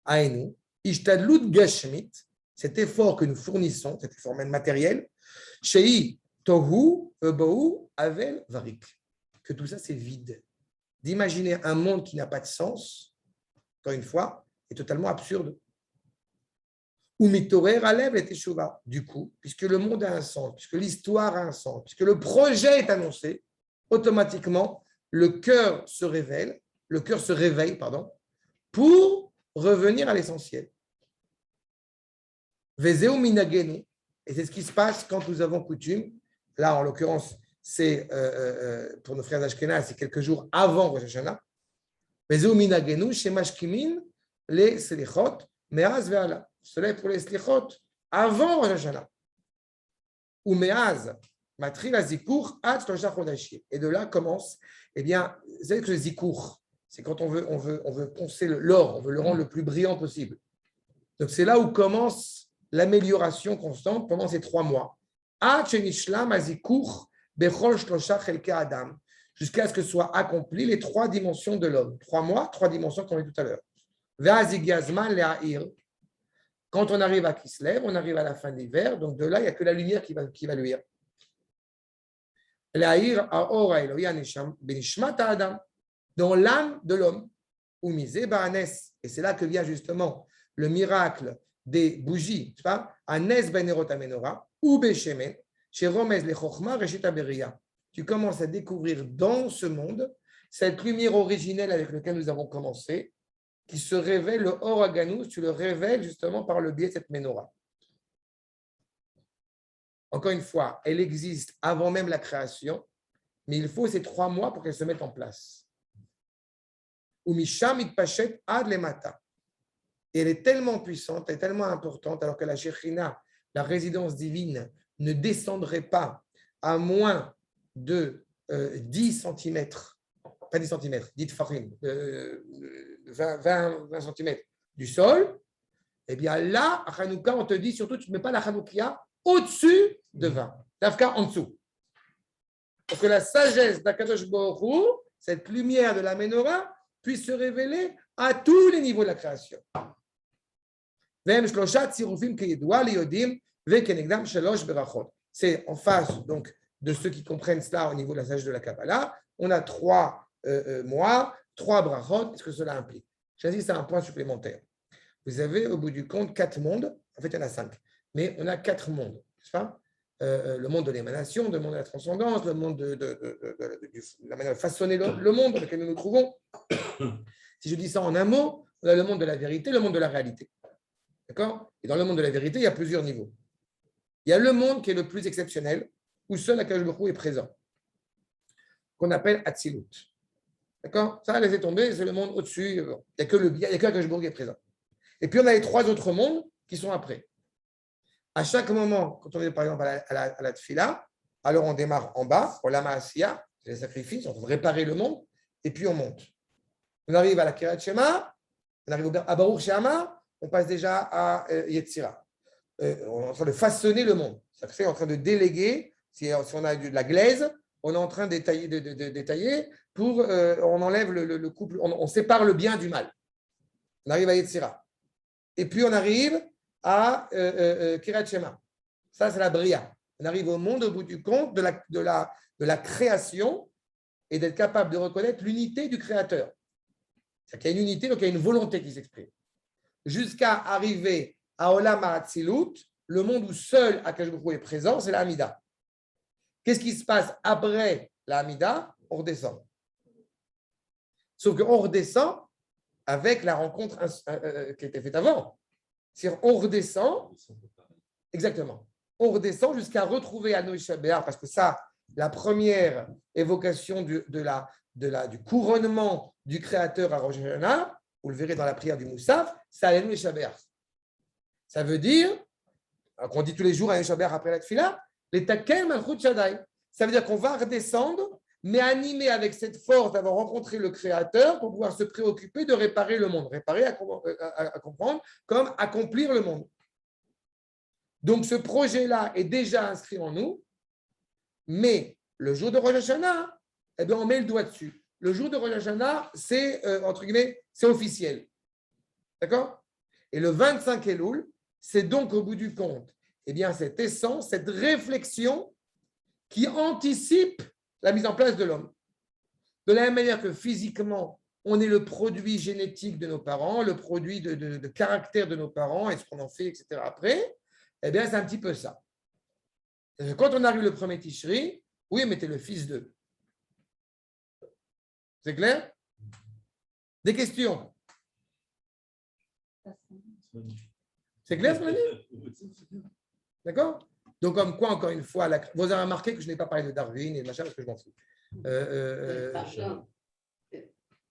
Aïnou, Ishtadlut Gashmit, cet effort que nous fournissons, cet effort même matériel, Shei Tohu, Bohu, Avel, Varik. Que tout ça, c'est vide. D'imaginer un monde qui n'a pas de sens, encore une fois, est totalement absurde. Ou mitorer Alev et Teshuva. Du coup, puisque le monde a un sens, puisque l'histoire a un sens, puisque le projet est annoncé, automatiquement, le cœur se réveille, pour revenir à l'essentiel. Vezeu minagenu, et c'est ce qui se passe quand nous avons coutume. Là, en l'occurrence, c'est pour nos frères Ashkenaz, c'est quelques jours avant Rosh Hashanah. Vezeu minagenu, shemashkimin les selichot, meaz ve'ala. Cela est pour les slichot avant Rosh Hashanah. Ou meaz, matril azikour, at shlosha chodashim. Et de là commence, eh bien, vous savez que le zikour, c'est quand on veut poncer l'or, on veut le rendre le plus brillant possible. Donc c'est là où commence l'amélioration constante pendant ces 3 mois. At shenishlam azikour bechol shlosha chelke adam. Jusqu'à ce que soient accomplies les 3 dimensions de l'homme. 3 mois, 3 dimensions qu'on a vu tout à l'heure. Ve'azigiazman le'a'ir. Quand on arrive à Kislev, on arrive à la fin de l'hiver, donc de là, il n'y a que la lumière qui va luire. Le'a'ir ha'or ha'elohi benishmat ha'adam. Dans l'âme de l'homme. Umisé ba'anes. Et c'est là que vient justement le miracle des bougies. Anes ben erot amenora, ou beshemen, chez Romez le chokhma reshit haberia. Tu commences à découvrir dans ce monde cette lumière originelle avec laquelle nous avons commencé, qui se révèle, le Or Haganous, tu le révèles justement par le biais de cette menorah. Encore une fois, elle existe avant même la création, mais il faut ces 3 mois pour qu'elle se mette en place. Umisham itpashet ad lemata. Et elle est tellement puissante, elle est tellement importante, alors que la Shekhinah, la résidence divine, ne descendrait pas à moins de 10 cm, pas 10 cm, 10 farim, 20 cm du sol, eh bien là, à Hanouka, on te dit surtout, tu ne mets pas la Hanoukia au-dessus de 20, Tafka en dessous. Pour que la sagesse d'Akadosh Baruch Hu, cette lumière de la menorah, puisse se révéler à tous les niveaux de la création. C'est en face donc, de ceux qui comprennent cela au niveau de la sagesse de la Kabbalah. On a 3 mois, 3 brachot. Qu'est-ce que cela implique? J'insiste à un point supplémentaire. Vous avez au bout du compte 4 mondes. En fait, il y en a 5. Mais on a 4 mondes. N'est-ce pas? Le monde de l'émanation, le monde de la transcendance, le monde de la manière de façonner le monde dans lequel nous nous trouvons. Si je dis ça en un mot, on a le monde de la vérité, le monde de la réalité. D'accord? Et dans le monde de la vérité, il y a plusieurs niveaux. Il y a le monde qui est le plus exceptionnel, où seul Akadosh Baruch Hu est présent, qu'on appelle Atzilut. D'accord? Ça, laissez tomber, c'est le monde au-dessus. Il n'y a que Akash-Bourg qui est présent. Et puis, on a les 3 autres mondes qui sont après. À chaque moment, quand on est par exemple à la Tfila, alors on démarre en bas, au Lama Asiya, c'est les sacrifices, on va réparer le monde, et puis on monte. On arrive à la Kirat Shema, on arrive à Baruch She'amar, on passe déjà à Yetzira. On est en train de façonner le monde. C'est en train de déléguer. Si on a de la glaise, on est en train de détailler pour. On enlève le couple, on sépare le bien du mal. On arrive à Yetzira. Et puis on arrive à Kirat Shema. Ça, c'est la Bria. On arrive au monde au bout du compte de la création et d'être capable de reconnaître l'unité du créateur. C'est-à-dire qu'il y a une unité, donc il y a une volonté qui s'exprime. Jusqu'à arriver à Olam HaAtzilut, le monde où seul Akadosh Baruch Hu est présent, c'est la Hamida. Qu'est-ce qui se passe après la Hamida? On redescend. Sauf qu'on redescend avec la rencontre qui a été faite avant. C'est-à-dire on redescend, exactement, on redescend jusqu'à retrouver Anoï Shabéar, parce que ça, la première évocation du couronnement du Créateur à Rosh Hashanah, vous le verrez dans la prière du Moussaf, c'est Anoï Shabéar. Ça veut dire, qu'on dit tous les jours Anoï Shabéar après la Tfila, les Takel Malchut Shaddai. Ça veut dire qu'on va redescendre, mais animé avec cette force d'avoir rencontré le Créateur pour pouvoir se préoccuper de réparer le monde. Réparer à comprendre comme accomplir le monde. Donc ce projet-là est déjà inscrit en nous, mais le jour de Rosh Hashanah, eh bien, on met le doigt dessus. Le jour de Rosh Hashanah, c'est, entre guillemets, c'est officiel. D'accord? Et le 25 Elul, c'est donc au bout du compte, eh bien, cette essence, cette réflexion qui anticipe la mise en place de l'homme. De la même manière que physiquement, on est le produit génétique de nos parents, le produit de caractère de nos parents et ce qu'on en fait, etc. après, eh bien, c'est un petit peu ça. Quand on arrive le premier Tishri, oui, mais tu es le fils d'eux. C'est clair? Des questions? C'est clair ce qu'on a dit? D'accord? Donc, comme quoi, encore une fois, vous avez remarqué que je n'ai pas parlé de Darwin et de machin parce que je m'en fous. Pardon.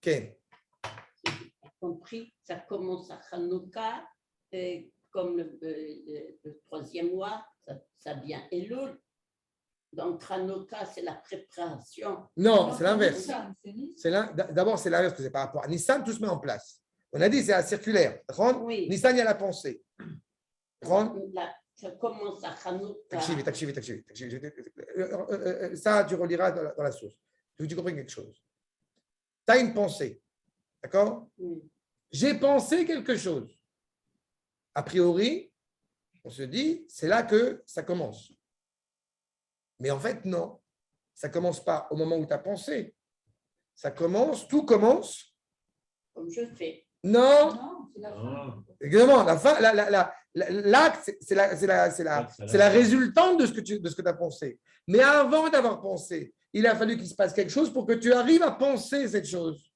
Ken. J'ai compris, ça commence à Hanouka, comme le 3e mois, ça vient Elul. Donc, Hanouka, c'est la préparation. Non, c'est l'inverse. Nissan. D'abord, c'est l'inverse que c'est par rapport à Nissan, tout se met en place. On a dit c'est circulaire. Oui. Nissan, il y a la pensée. Ça commence à Hanouka. Takchivi. Ça, tu reliras dans la source. Tu veux que tu comprennes quelque chose. Tu as une pensée. D'accord? Oui. J'ai pensé quelque chose. A priori, on se dit, c'est là que ça commence. Mais en fait, non. Ça ne commence pas au moment où tu as pensé. Ça commence, tout commence. Comme je fais. Non. Non, c'est la fin. Exactement. La fin, l'acte, c'est la résultante de ce que tu as pensé. Mais avant d'avoir pensé, il a fallu qu'il se passe quelque chose pour que tu arrives à penser cette chose.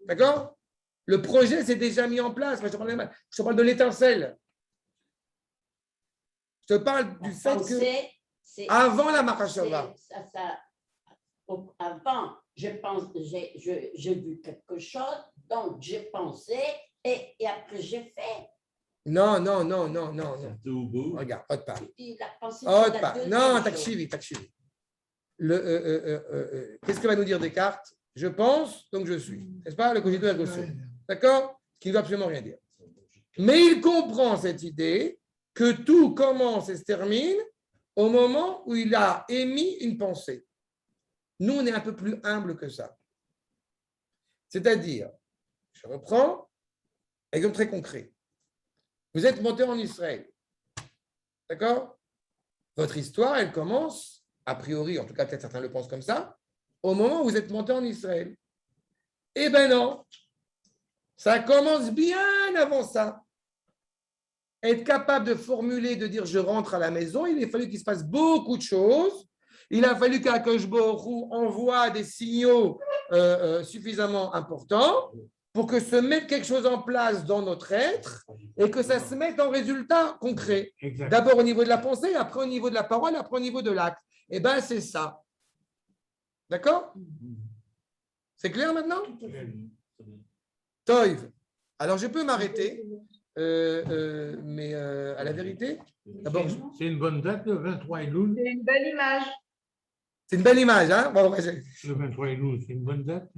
D'accord? Le projet s'est déjà mis en place. Je te parle de l'étincelle. Je te parle du fait que avant la Mahashava. Avant, j'ai vu quelque chose, donc j'ai pensé et après j'ai fait. Non. C'était au bout. Regarde, autre part. Non, Takchivi. Qu'est-ce que va nous dire Descartes? Je pense, donc je suis. N'est-ce pas? Le cogito ergo sum. D'accord? Ce qui ne veut absolument rien dire. Mais il comprend cette idée que tout commence et se termine au moment où il a émis une pensée. Nous, on est un peu plus humble que ça. C'est-à-dire, je reprends, exemple très concret. Vous êtes monté en Israël. D'accord? Votre histoire, elle commence, a priori, en tout cas, peut-être certains le pensent comme ça, au moment où vous êtes monté en Israël. Eh bien non, ça commence bien avant ça. Être capable de formuler, de dire je rentre à la maison, il a fallu qu'il se passe beaucoup de choses. Il a fallu qu'Akadosh Baruch Hu envoie des signaux suffisamment importants pour que se mette quelque chose en place dans notre être et que ça se mette en résultat concret. Exact. D'abord au niveau de la pensée, après au niveau de la parole, après au niveau de l'acte. Eh bien, c'est ça. D'accord? C'est clair maintenant? Très bien. Toiv. Alors, je peux m'arrêter, mais à la vérité, d'abord, C'est une bonne date, le 23 Elul. C'est une belle image. c'est une belle image. Hein? Bon, ouais, Le 23 Elul, c'est une bonne date.